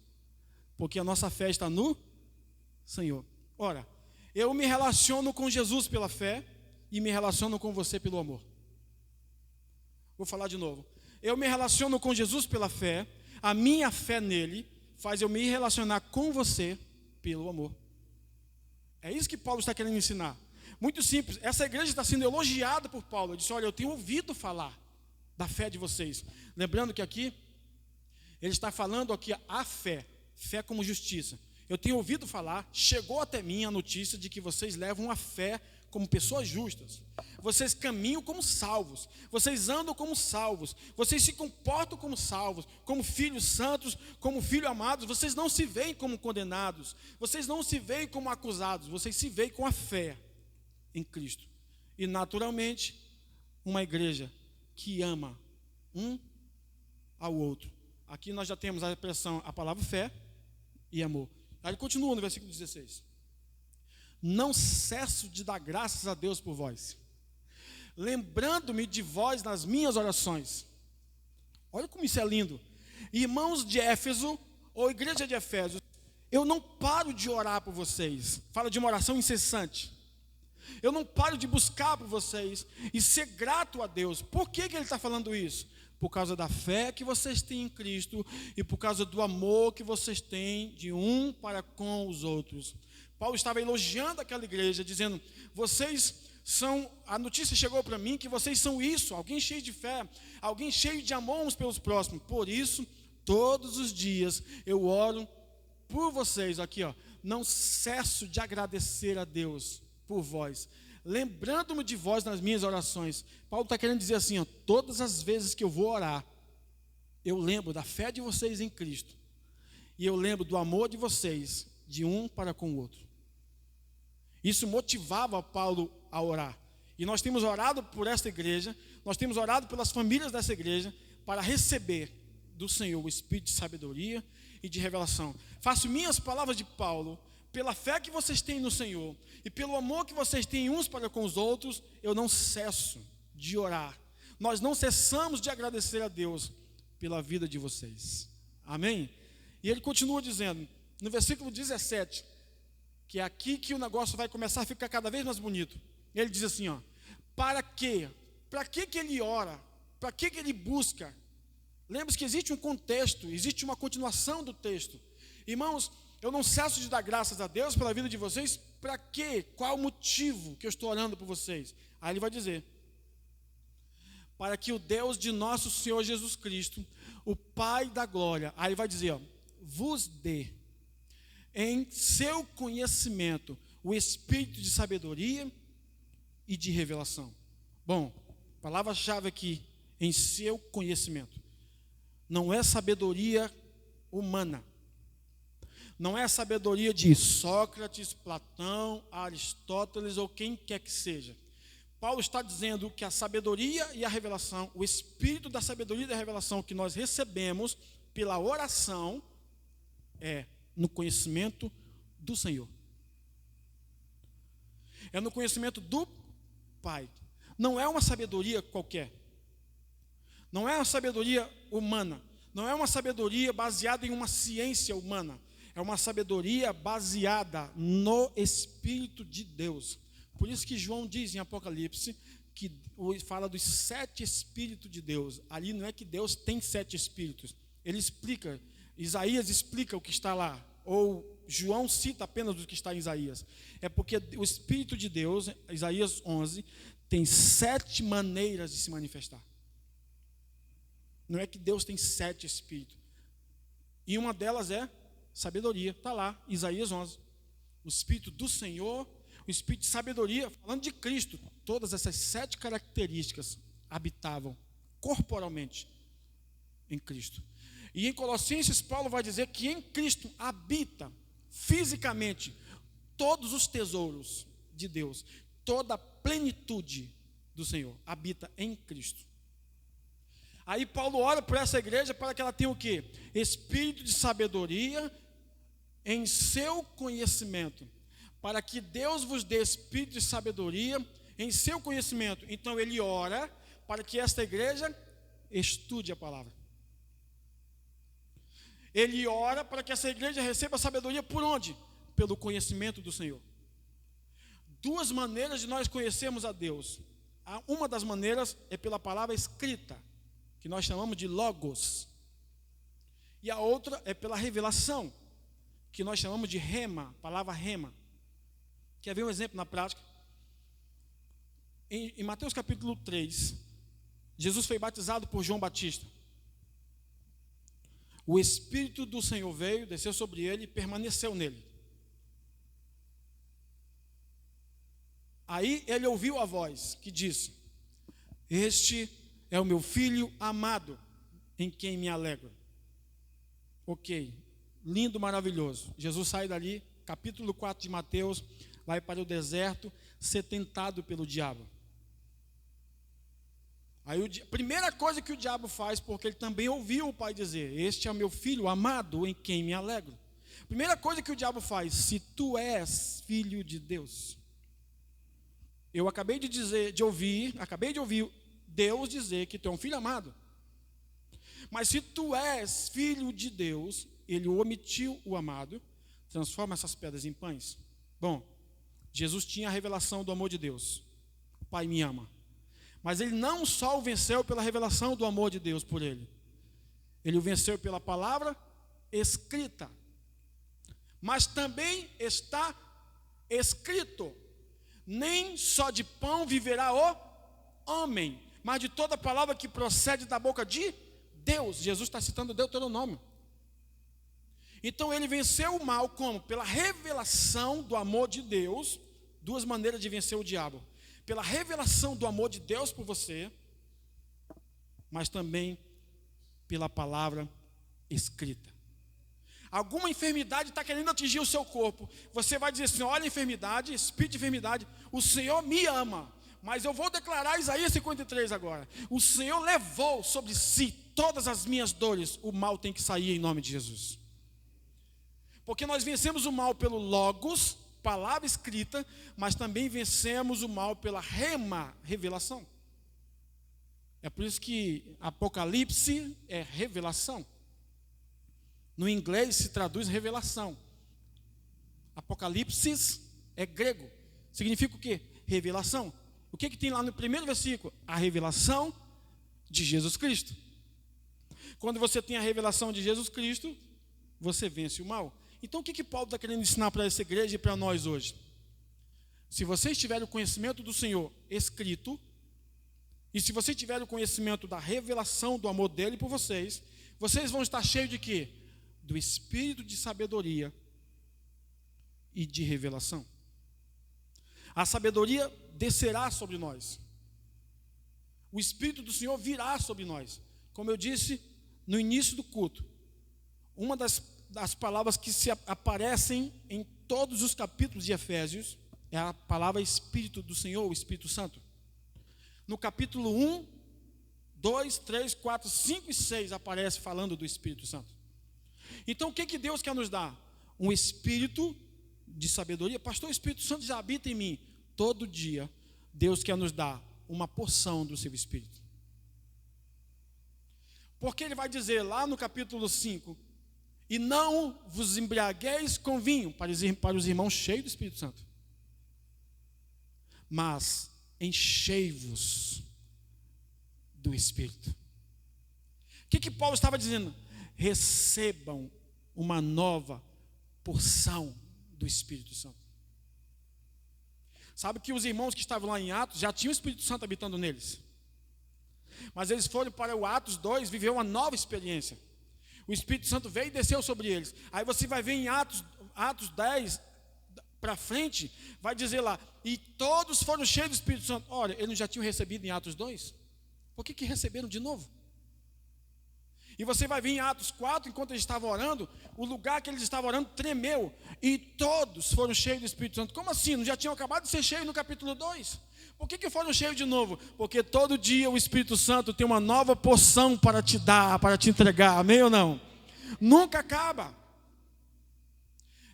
Porque a nossa fé está no Senhor. Ora, eu me relaciono com Jesus pela fé e me relaciono com você pelo amor. Vou falar de novo. Eu me relaciono com Jesus pela fé, a minha fé nele faz eu me relacionar com você pelo amor. É isso que Paulo está querendo ensinar. Muito simples. Essa igreja está sendo elogiada por Paulo. Ele disse: olha, eu tenho ouvido falar da fé de vocês. Lembrando que aqui, ele está falando aqui a fé como justiça. Eu tenho ouvido falar, chegou até mim a notícia de que vocês levam a fé como pessoas justas. Vocês caminham como salvos. Vocês andam como salvos. Vocês se comportam como salvos, como filhos santos, como filhos amados. Vocês não se veem como condenados. Vocês não se veem como acusados. Vocês se veem com a fé em Cristo. E naturalmente, uma igreja que ama um ao outro. Aqui nós já temos a expressão, a palavra fé e amor. Aí ele continua no versículo 16. Não cesso de dar graças a Deus por vós, lembrando-me de vós nas minhas orações. Olha como isso é lindo. Irmãos de Éfeso, ou igreja de Efésios, eu não paro de orar por vocês. Fala de uma oração incessante. Eu não paro de buscar por vocês e ser grato a Deus. Por que ele está falando isso? Por causa da fé que vocês têm em Cristo e por causa do amor que vocês têm de um para com os outros. Paulo estava elogiando aquela igreja, dizendo: vocês são, a notícia chegou para mim que vocês são isso, alguém cheio de fé, alguém cheio de amor uns pelos próximos. Por isso, todos os dias eu oro por vocês, aqui não cesso de agradecer a Deus por vós, lembrando-me de vós nas minhas orações. Paulo está querendo dizer assim, ó, todas as vezes que eu vou orar, eu lembro da fé de vocês em Cristo, e eu lembro do amor de vocês, de um para com o outro. Isso motivava Paulo a orar. E nós temos orado por esta igreja, nós temos orado pelas famílias dessa igreja, para receber do Senhor o espírito de sabedoria e de revelação. Faço minhas palavras de Paulo, pela fé que vocês têm no Senhor, e pelo amor que vocês têm uns para com os outros, eu não cesso de orar. Nós não cessamos de agradecer a Deus pela vida de vocês. Amém? E ele continua dizendo, no versículo 17, que é aqui que o negócio vai começar a ficar cada vez mais bonito. Ele diz assim, ó, para quê? Para que ele ora? Para que ele busca? Lembre-se que existe um contexto, existe uma continuação do texto. Irmãos, eu não cesso de dar graças a Deus pela vida de vocês. Para quê? Qual é o motivo que eu estou orando por vocês? Aí ele vai dizer, para que o Deus de nosso Senhor Jesus Cristo, o Pai da glória, aí ele vai dizer, ó, vos dê em seu conhecimento o espírito de sabedoria e de revelação. Bom, palavra-chave aqui, em seu conhecimento. Não é sabedoria humana. Não é a sabedoria de Sócrates, Platão, Aristóteles ou quem quer que seja. Paulo está dizendo que a sabedoria e a revelação, o espírito da sabedoria e da revelação que nós recebemos pela oração é no conhecimento do Senhor. É no conhecimento do Pai. Não é uma sabedoria qualquer. Não é uma sabedoria humana. Não é uma sabedoria baseada em uma ciência humana. É uma sabedoria baseada no Espírito de Deus. Por isso que João diz em Apocalipse, que fala dos 7 Espíritos de Deus. Ali não é que Deus tem 7 Espíritos. Ele explica, Isaías explica o que está lá. Ou João cita apenas o que está em Isaías. É porque o Espírito de Deus, Isaías 11, tem 7 maneiras de se manifestar. Não é que Deus tem 7 Espíritos. E uma delas é sabedoria. Está lá, Isaías 11. O Espírito do Senhor, o Espírito de sabedoria, falando de Cristo. Todas essas 7 características habitavam corporalmente em Cristo. E em Colossenses, Paulo vai dizer que em Cristo habita fisicamente todos os tesouros de Deus. Toda a plenitude do Senhor habita em Cristo. Aí Paulo ora por essa igreja para que ela tenha o quê? Espírito de sabedoria em seu conhecimento. Para que Deus vos dê espírito de sabedoria em seu conhecimento. Então ele ora para que esta igreja estude a palavra. Ele ora para que essa igreja receba sabedoria por onde? Pelo conhecimento do Senhor. 2 maneiras de nós conhecermos a Deus. Uma das maneiras é pela palavra escrita, que nós chamamos de logos. E a outra é pela revelação, que nós chamamos de rema, palavra rema. Quer ver um exemplo na prática? Em Mateus capítulo 3, Jesus foi batizado por João Batista. O Espírito do Senhor veio, desceu sobre ele e permaneceu nele. Aí ele ouviu a voz que disse: este é o meu filho amado, em quem me alegro. Ok, lindo, maravilhoso. Jesus sai dali, capítulo 4 de Mateus, vai para o deserto, ser tentado pelo diabo. Aí a primeira coisa que o diabo faz, porque ele também ouviu o pai dizer: este é o meu filho amado, em quem me alegro. Primeira coisa que o diabo faz: se tu és filho de Deus. Eu acabei de ouvir Deus dizer que tu é um filho amado. Mas se tu és filho de Deus, ele omitiu o amado, transforma essas pedras em pães. Bom, Jesus tinha a revelação do amor de Deus. O Pai me ama. Mas ele não só o venceu pela revelação do amor de Deus por ele. Ele o venceu pela palavra escrita. Mas também está escrito: nem só de pão viverá o homem, mas de toda palavra que procede da boca de Deus. Jesus está citando Deuteronômio. Então ele venceu o mal como? Pela revelação do amor de Deus duas maneiras de vencer o diabo: pela revelação do amor de Deus por você, mas também pela palavra escrita. Alguma enfermidade está querendo atingir o seu corpo. Você vai dizer assim: olha a enfermidade, espírito de enfermidade, o Senhor me ama. Mas eu vou declarar Isaías 53 agora: o Senhor levou sobre si todas as minhas dores. O mal tem que sair em nome de Jesus. Porque nós vencemos o mal pelo Logos, palavra escrita, mas também vencemos o mal pela revelação. É por isso que Apocalipse é revelação. No inglês se traduz revelação. Apocalipse é grego. Significa o quê? Revelação. O que tem lá no primeiro versículo? A revelação de Jesus Cristo. Quando você tem a revelação de Jesus Cristo, você vence o mal. Então o que Paulo está querendo ensinar para essa igreja e para nós hoje? Se vocês tiverem o conhecimento do Senhor escrito, e se vocês tiverem o conhecimento da revelação do amor dele por vocês, vocês vão estar cheios de quê? Do espírito de sabedoria e de revelação. A sabedoria descerá sobre nós. O Espírito do Senhor virá sobre nós. Como eu disse no início do culto, uma das palavras que se aparecem em todos os capítulos de Efésios é a palavra Espírito do Senhor, o Espírito Santo. No capítulo 1, 2, 3, 4, 5 e 6 aparece falando do Espírito Santo. Então o que Deus quer nos dar? Um espírito de sabedoria. Pastor, o Espírito Santo já habita em mim. Todo dia Deus quer nos dar uma porção do seu Espírito. Porque ele vai dizer lá no capítulo 5: e não vos embriagueis com vinho, para os irmãos cheios do Espírito Santo, mas enchei-vos do Espírito. O que Paulo estava dizendo? Recebam uma nova porção do Espírito Santo. Sabe que os irmãos que estavam lá em Atos já tinham o Espírito Santo habitando neles, mas eles foram para o Atos 2 viver uma nova experiência. O Espírito Santo veio e desceu sobre eles. Aí você vai ver em Atos 10 para frente, vai dizer lá: e todos foram cheios do Espírito Santo. Olha, eles já tinham recebido em Atos 2, por que receberam de novo? E você vai ver em Atos 4, enquanto eles estavam orando, o lugar que eles estavam orando tremeu, e todos foram cheios do Espírito Santo. Como assim? Não já tinham acabado de ser cheios no capítulo 2? Por que foram cheios de novo? Porque todo dia o Espírito Santo tem uma nova porção para te dar, para te entregar, amém ou não? Nunca acaba.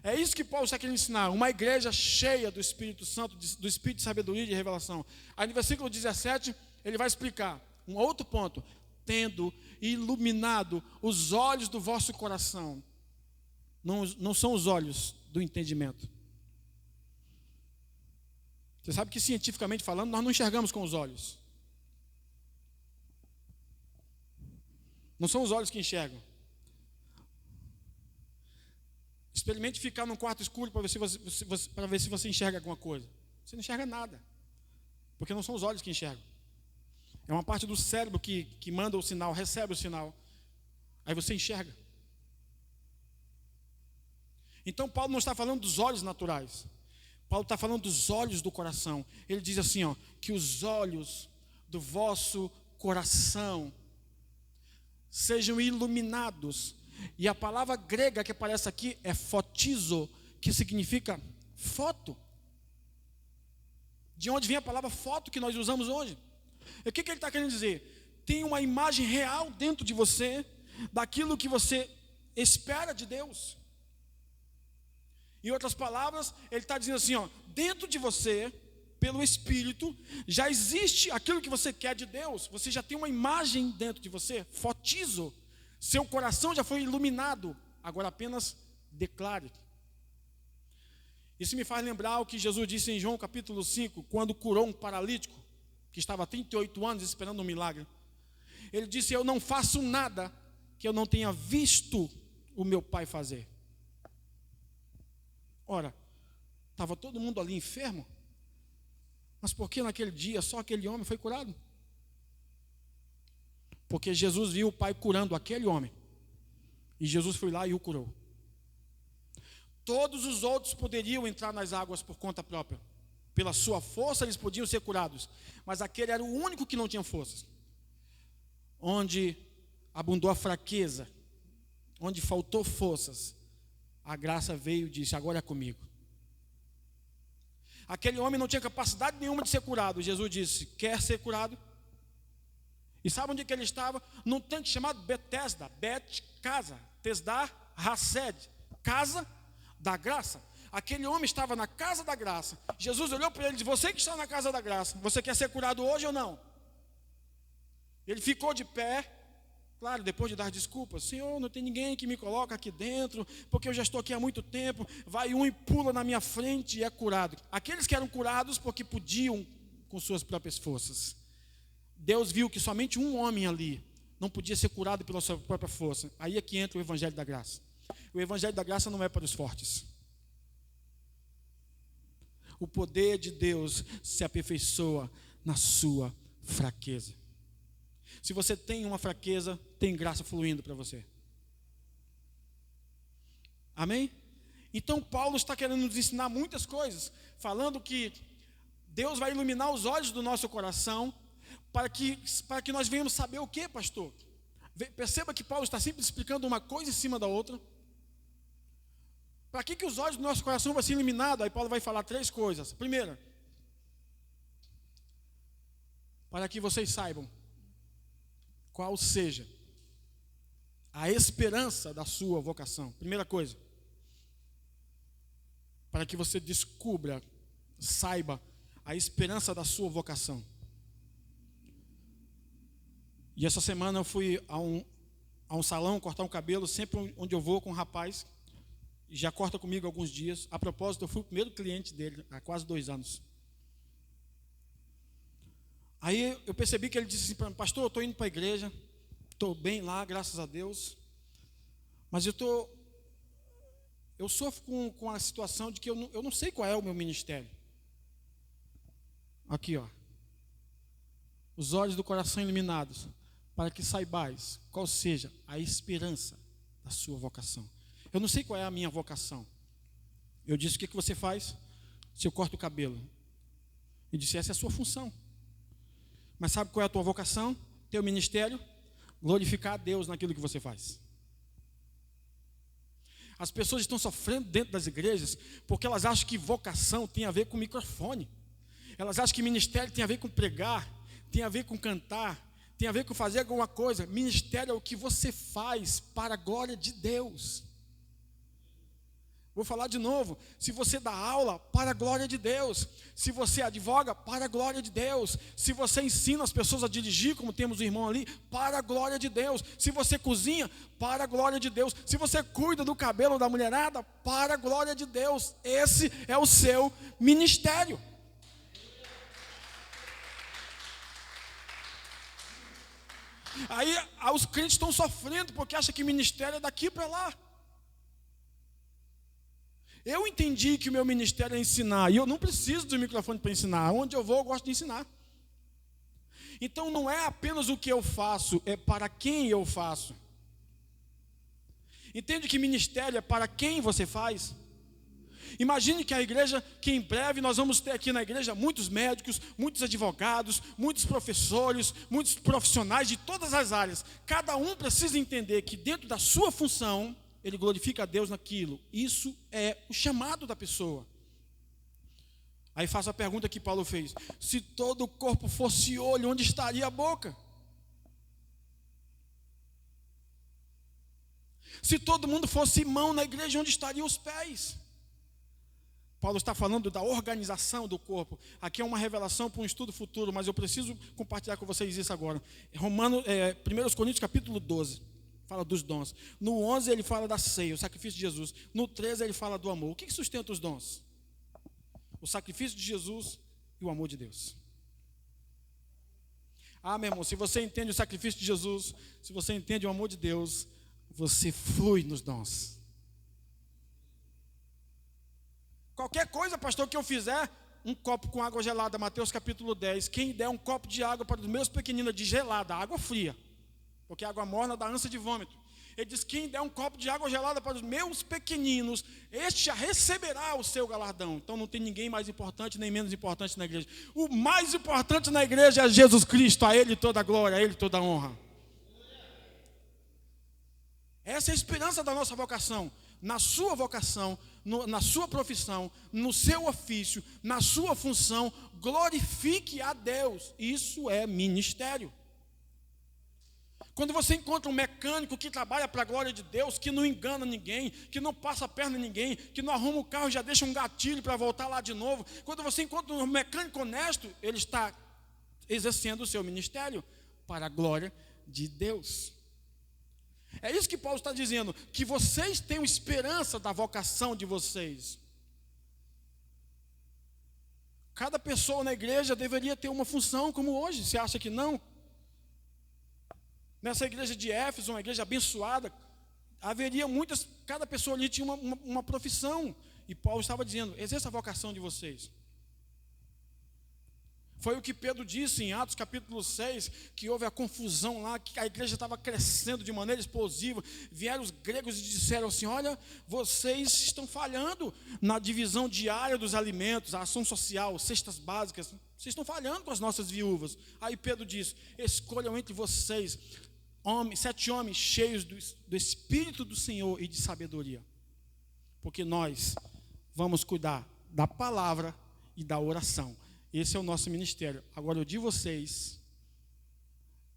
É isso que Paulo está querendo ensinar, uma igreja cheia do Espírito Santo, do Espírito de sabedoria e de revelação. Aí no versículo 17, ele vai explicar um outro ponto: tendo iluminado os olhos do vosso coração. Não são os olhos do entendimento. Você sabe que cientificamente falando, nós não enxergamos com os olhos. Não são os olhos que enxergam. Experimente ficar num quarto escuro para ver se você enxerga alguma coisa. Você não enxerga nada, porque não são os olhos que enxergam. É uma parte do cérebro que manda o sinal, recebe o sinal. Aí você enxerga. Então Paulo não está falando dos olhos naturais. Paulo está falando dos olhos do coração. Ele diz assim, que os olhos do vosso coração sejam iluminados. E a palavra grega que aparece aqui é fotizo, que significa foto. De onde vem a palavra foto que nós usamos hoje? O que ele está querendo dizer? Tem uma imagem real dentro de você, daquilo que você espera de Deus. Em outras palavras, ele está dizendo assim, dentro de você, pelo Espírito, já existe aquilo que você quer de Deus. Você já tem uma imagem dentro de você, fotizo. Seu coração já foi iluminado, agora apenas declare. Isso me faz lembrar o que Jesus disse em João capítulo 5, quando curou um paralítico, que estava há 38 anos esperando um milagre. Ele disse: eu não faço nada que eu não tenha visto o meu Pai fazer. Ora, estava todo mundo ali enfermo, mas por que naquele dia só aquele homem foi curado? Porque Jesus viu o Pai curando aquele homem, e Jesus foi lá e o curou. Todos os outros poderiam entrar nas águas por conta própria, Pela sua força eles podiam ser curados, mas aquele era o único que não tinha forças. Onde abundou a fraqueza, onde faltou forças, a graça veio e disse: agora é comigo. Aquele homem não tinha capacidade nenhuma de ser curado. Jesus disse: quer ser curado? E sabe onde que ele estava? Num tanque chamado Betesda, casa, Tesdar, Hased, casa da graça. Aquele homem estava na casa da graça. Jesus olhou para ele e disse: você que está na casa da graça, você quer ser curado hoje ou não? Ele ficou de pé, claro, depois de dar desculpas: Senhor, não tem ninguém que me coloque aqui dentro, porque eu já estou aqui há muito tempo. Vai um e pula na minha frente e é curado. Aqueles que eram curados porque podiam com suas próprias forças. Deus viu que somente um homem ali não podia ser curado pela sua própria força. Aí é que entra o Evangelho da Graça. O Evangelho da Graça não é para os fortes. O poder de Deus se aperfeiçoa na sua fraqueza. Se você tem uma fraqueza, tem graça fluindo para você. Amém? Então Paulo está querendo nos ensinar muitas coisas, falando que Deus vai iluminar os olhos do nosso coração, para que nós venhamos saber o que, pastor? Perceba que Paulo está sempre explicando uma coisa em cima da outra. Para que os olhos do nosso coração vão ser iluminados? Aí Paulo vai falar 3 coisas. Primeira, para que vocês saibam qual seja a esperança da sua vocação. Primeira coisa, para que você descubra, saiba a esperança da sua vocação. E essa semana eu fui a um salão cortar um cabelo, sempre onde eu vou com um rapaz, já corta comigo alguns dias. A propósito, eu fui o primeiro cliente dele há quase 2 anos. Aí eu percebi que ele disse assim para mim: pastor, eu estou indo para a igreja, estou bem lá, graças a Deus, mas eu sofro com a situação de que eu não sei qual é o meu ministério. Aqui, ó, os olhos do coração iluminados, para que saibais qual seja a esperança da sua vocação. Eu não sei qual é a minha vocação. Eu disse: o que você faz? Se eu corto o cabelo. Ele disse: essa é a sua função. Mas sabe qual é a tua vocação? Teu ministério? Glorificar a Deus naquilo que você faz. As pessoas estão sofrendo dentro das igrejas porque elas acham que vocação tem a ver com microfone. Elas acham que ministério tem a ver com pregar, tem a ver com cantar, tem a ver com fazer alguma coisa. Ministério é o que você faz para a glória de Deus. Vou falar de novo: se você dá aula, para a glória de Deus. Se você advoga, para a glória de Deus. Se você ensina as pessoas a dirigir, como temos o irmão ali, para a glória de Deus. Se você cozinha, para a glória de Deus. Se você cuida do cabelo da mulherada, para a glória de Deus. Esse é o seu ministério. Aí os crentes estão sofrendo porque acham que ministério é daqui para lá. Eu entendi que o meu ministério é ensinar, e eu não preciso do microfone para ensinar. Onde eu vou, eu gosto de ensinar. Então não é apenas o que eu faço, é para quem eu faço. Entende que ministério é para quem você faz? Imagine que a igreja, que em breve nós vamos ter aqui na igreja muitos médicos, muitos advogados, muitos professores, muitos profissionais de todas as áreas. Cada um precisa entender que dentro da sua função, ele glorifica a Deus naquilo. Isso é o chamado da pessoa. Aí faço a pergunta que Paulo fez: se todo o corpo fosse olho, onde estaria a boca? Se todo mundo fosse mão na igreja, onde estariam os pés? Paulo está falando da organização do corpo. Aqui é uma revelação para um estudo futuro, mas eu preciso compartilhar com vocês isso agora. 1 Coríntios capítulo 12, fala dos dons. No 11 ele fala da ceia, o sacrifício de Jesus. No 13 ele fala do amor. O que sustenta os dons? O sacrifício de Jesus e o amor de Deus. Ah, meu irmão, se você entende o sacrifício de Jesus, se você entende o amor de Deus, você flui nos dons. Qualquer coisa, pastor, que eu fizer, um copo com água gelada, Mateus capítulo 10, quem der um copo de água para os meus pequeninos de gelada, água fria, porque água morna dá ânsia de vômito. Ele diz: quem der um copo de água gelada para os meus pequeninos, este já receberá o seu galardão. Então não tem ninguém mais importante nem menos importante na igreja. O mais importante na igreja é Jesus Cristo, a Ele toda a glória, a Ele toda a honra. Essa é a esperança da nossa vocação. Na sua vocação, na sua profissão, no seu ofício, na sua função, glorifique a Deus. Isso é ministério. Quando você encontra um mecânico que trabalha para a glória de Deus, que não engana ninguém, que não passa a perna em ninguém, que não arruma o carro e já deixa um gatilho para voltar lá de novo. Quando você encontra um mecânico honesto, ele está exercendo o seu ministério para a glória de Deus. É isso que Paulo está dizendo, que vocês tenham esperança da vocação de vocês. Cada pessoa na igreja deveria ter uma função como hoje. Você acha que não? Nessa igreja de Éfeso, uma igreja abençoada, haveria muitas, cada pessoa ali tinha uma profissão. E Paulo estava dizendo: exerça a vocação de vocês. Foi o que Pedro disse em Atos capítulo 6, que houve a confusão lá, que a igreja estava crescendo de maneira explosiva. Vieram os gregos e disseram assim: olha, vocês estão falhando na divisão diária dos alimentos, a ação social, cestas básicas. Vocês estão falhando com as nossas viúvas. Aí Pedro disse: escolham entre vocês 7 homens cheios do Espírito do Senhor e de sabedoria, porque nós vamos cuidar da palavra e da oração. Esse é o nosso ministério. Agora, o de vocês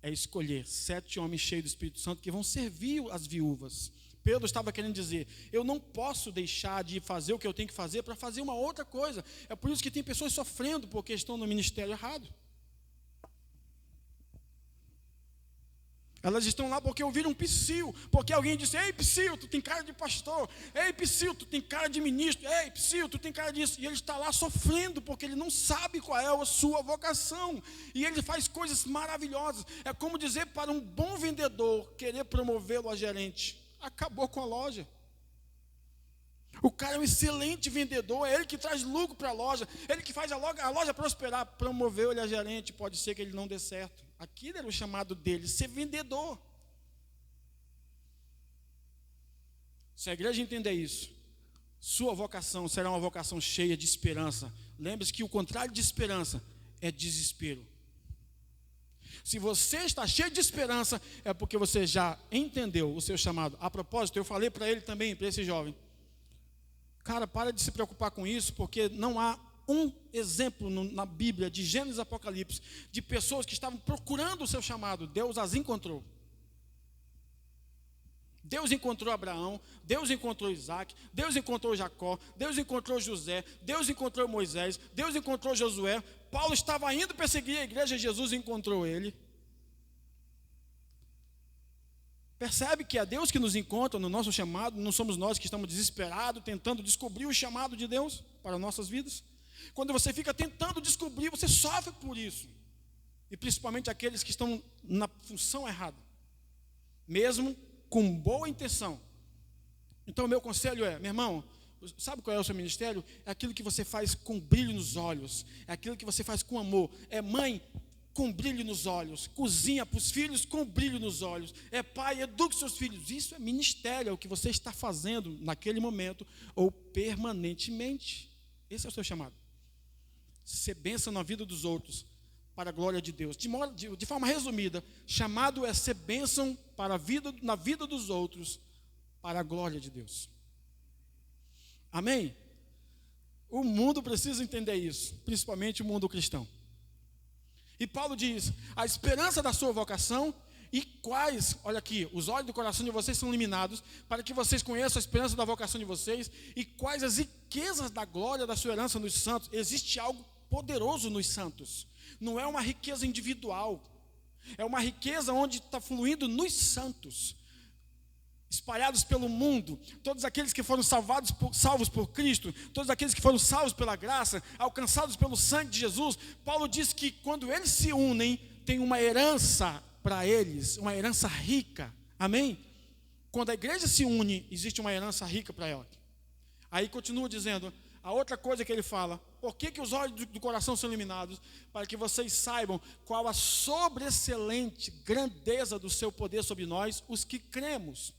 é escolher 7 homens cheios do Espírito Santo que vão servir as viúvas. Pedro estava querendo dizer: eu não posso deixar de fazer o que eu tenho que fazer para fazer uma outra coisa. É por isso que tem pessoas sofrendo porque estão no ministério errado. Elas estão lá porque ouviram um psiu, porque alguém disse: ei, psiu, tu tem cara de pastor. Ei, psiu, tu tem cara de ministro. Ei, psiu, tu tem cara disso. E ele está lá sofrendo porque ele não sabe qual é a sua vocação. E ele faz coisas maravilhosas. É como dizer para um bom vendedor querer promovê-lo a gerente. Acabou com a loja. O cara é um excelente vendedor, é ele que traz lucro para a loja, ele que faz a loja prosperar. Promoveu ele a gerente, pode ser que ele não dê certo. Aquilo era o chamado dele, ser vendedor. Se a igreja entender isso, sua vocação será uma vocação cheia de esperança. Lembre-se que o contrário de esperança é desespero. Se você está cheio de esperança, é porque você já entendeu o seu chamado. A propósito, eu falei para ele também, para esse jovem: cara, para de se preocupar com isso, porque não há um exemplo na Bíblia, de Gênesis e Apocalipse, de pessoas que estavam procurando o seu chamado. Deus as encontrou. Deus encontrou Abraão, Deus encontrou Isaac, Deus encontrou Jacó, Deus encontrou José, Deus encontrou Moisés, Deus encontrou Josué. Paulo estava indo perseguir a igreja, Jesus encontrou ele. Percebe que é Deus que nos encontra no nosso chamado, não somos nós que estamos desesperados, tentando descobrir o chamado de Deus para nossas vidas. Quando você fica tentando descobrir, você sofre por isso. E principalmente aqueles que estão na função errada, mesmo com boa intenção. Então o meu conselho é: meu irmão, sabe qual é o seu ministério? É aquilo que você faz com brilho nos olhos, é aquilo que você faz com amor. É mãe com brilho nos olhos, cozinha para os filhos com brilho nos olhos, é pai, educa os seus filhos. Isso é ministério, é o que você está fazendo naquele momento ou permanentemente. Esse é o seu chamado. Ser bênção na vida dos outros para a glória de Deus. De forma resumida, chamado é ser bênção na vida dos outros para a glória de Deus. Amém? O mundo precisa entender isso, principalmente o mundo cristão. E Paulo diz: a esperança da sua vocação e quais, olha aqui, os olhos do coração de vocês são iluminados, para que vocês conheçam a esperança da vocação de vocês e quais as riquezas da glória da sua herança nos santos. Existe algo poderoso nos santos. Não é uma riqueza individual, é uma riqueza onde está fluindo nos santos, espalhados pelo mundo, todos aqueles que foram salvos por Cristo, todos aqueles que foram salvos pela graça, alcançados pelo sangue de Jesus. Paulo diz que quando eles se unem, tem uma herança para eles, uma herança rica. Amém? Quando a igreja se une, existe uma herança rica para ela. Aí continua dizendo, a outra coisa que ele fala: por que os olhos do coração são iluminados? Para que vocês saibam qual a sobreexcelente grandeza do seu poder sobre nós, os que cremos.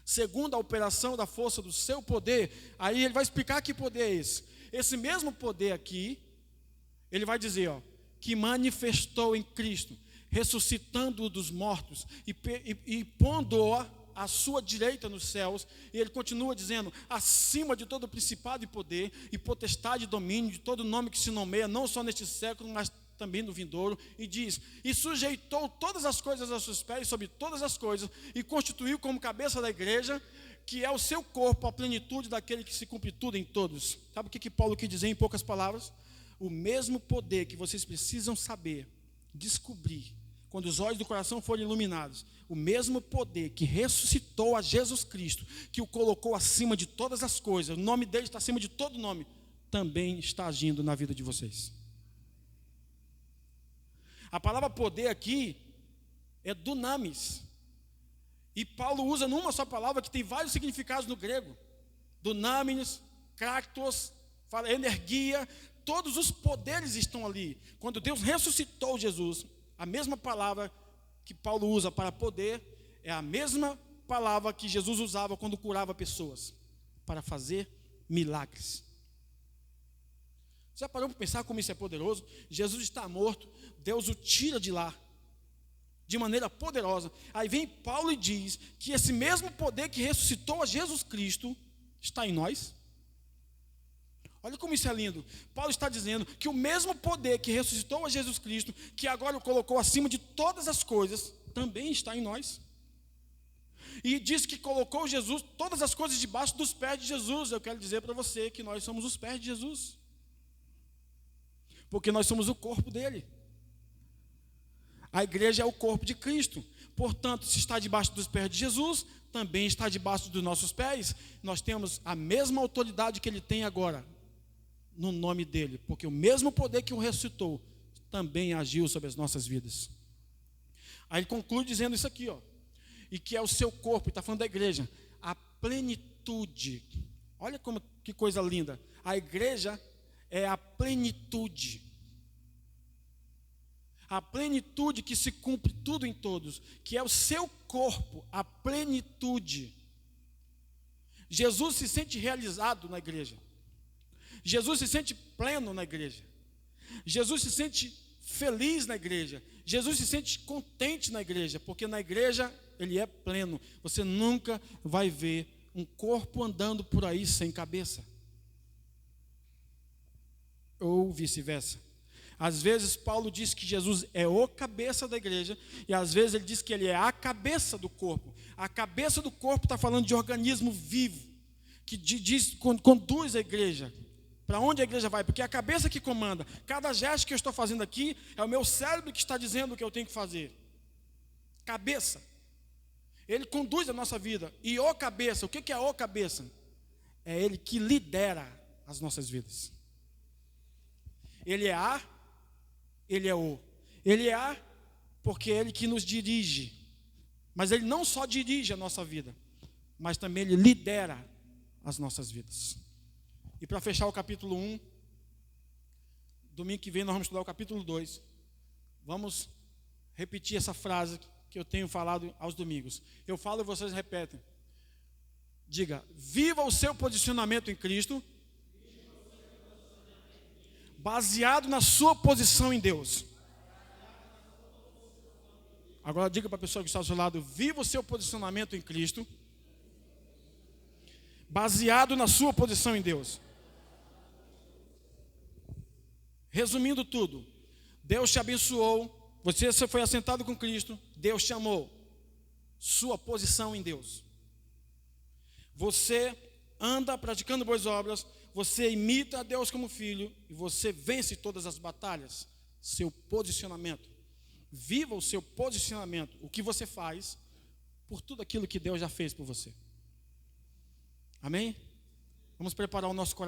segundo a operação da força do seu poder. Aí ele vai explicar que poder é esse. Esse mesmo poder aqui, ele vai dizer, que manifestou em Cristo, ressuscitando-o dos mortos e pondo-o à sua direita nos céus. E ele continua dizendo, acima de todo principado e poder, e potestade e domínio, de todo nome que se nomeia, não só neste século, mas também no vindouro. E diz, e sujeitou todas as coisas aos seus pés, sobre todas as coisas, e constituiu como cabeça da igreja, que é o seu corpo, a plenitude daquele que se cumpre tudo em todos. Sabe o que Paulo quis dizer em poucas palavras? O mesmo poder que vocês precisam saber, descobrir, quando os olhos do coração forem iluminados, o mesmo poder que ressuscitou a Jesus Cristo, que o colocou acima de todas as coisas, o nome dele está acima de todo nome, também está agindo na vida de vocês. A palavra poder aqui é dunamis. E Paulo usa numa só palavra que tem vários significados no grego. Dunamis, kratos, fala energia, todos os poderes estão ali. Quando Deus ressuscitou Jesus, a mesma palavra que Paulo usa para poder é a mesma palavra que Jesus usava quando curava pessoas, para fazer milagres. Já parou para pensar como isso é poderoso? Jesus está morto, Deus o tira de lá, de maneira poderosa. Aí vem Paulo e diz que esse mesmo poder que ressuscitou a Jesus Cristo está em nós. Olha como isso é lindo. Paulo está dizendo que o mesmo poder que ressuscitou a Jesus Cristo, que agora o colocou acima de todas as coisas, também está em nós. E diz que colocou Jesus, todas as coisas debaixo dos pés de Jesus. Eu quero dizer para você que nós somos os pés de Jesus, porque nós somos o corpo dele. A igreja é o corpo de Cristo. Portanto, se está debaixo dos pés de Jesus, também está debaixo dos nossos pés. Nós temos a mesma autoridade que ele tem agora, no nome dele, porque o mesmo poder que o ressuscitou também agiu sobre as nossas vidas. Aí ele conclui dizendo isso aqui, e que é o seu corpo, está falando da igreja, a plenitude. Olha que coisa linda. A igreja é a plenitude. A plenitude que se cumpre tudo em todos, que é o seu corpo, a plenitude. Jesus se sente realizado na igreja. Jesus se sente pleno na igreja. Jesus se sente feliz na igreja. Jesus se sente contente na igreja, porque na igreja ele é pleno. Você nunca vai ver um corpo andando por aí sem cabeça, ou vice-versa. Às vezes Paulo diz que Jesus é o cabeça da igreja, e às vezes ele diz que ele é a cabeça do corpo. A cabeça do corpo está falando de organismo vivo, que conduz a igreja. Para onde a igreja vai? Porque é a cabeça que comanda. Cada gesto que eu estou fazendo aqui é o meu cérebro que está dizendo o que eu tenho que fazer. Cabeça. Ele conduz a nossa vida. E o cabeça, o que é o cabeça? É ele que lidera as nossas vidas. Ele é a, ele é o. Ele é a porque é ele que nos dirige. Mas ele não só dirige a nossa vida, mas também ele lidera as nossas vidas. E para fechar o capítulo 1, domingo que vem nós vamos estudar o capítulo 2. Vamos repetir essa frase que eu tenho falado aos domingos. Eu falo e vocês repetem. Diga, viva o seu posicionamento em Cristo, baseado na sua posição em Deus. Agora diga para a pessoa que está ao seu lado, viva o seu posicionamento em Cristo, baseado na sua posição em Deus. Resumindo tudo, Deus te abençoou, você foi assentado com Cristo, Deus te amou. Sua posição em Deus. Você anda praticando boas obras, você imita a Deus como filho e você vence todas as batalhas. Seu posicionamento. Viva o seu posicionamento, o que você faz por tudo aquilo que Deus já fez por você. Amém? Vamos preparar o nosso coração.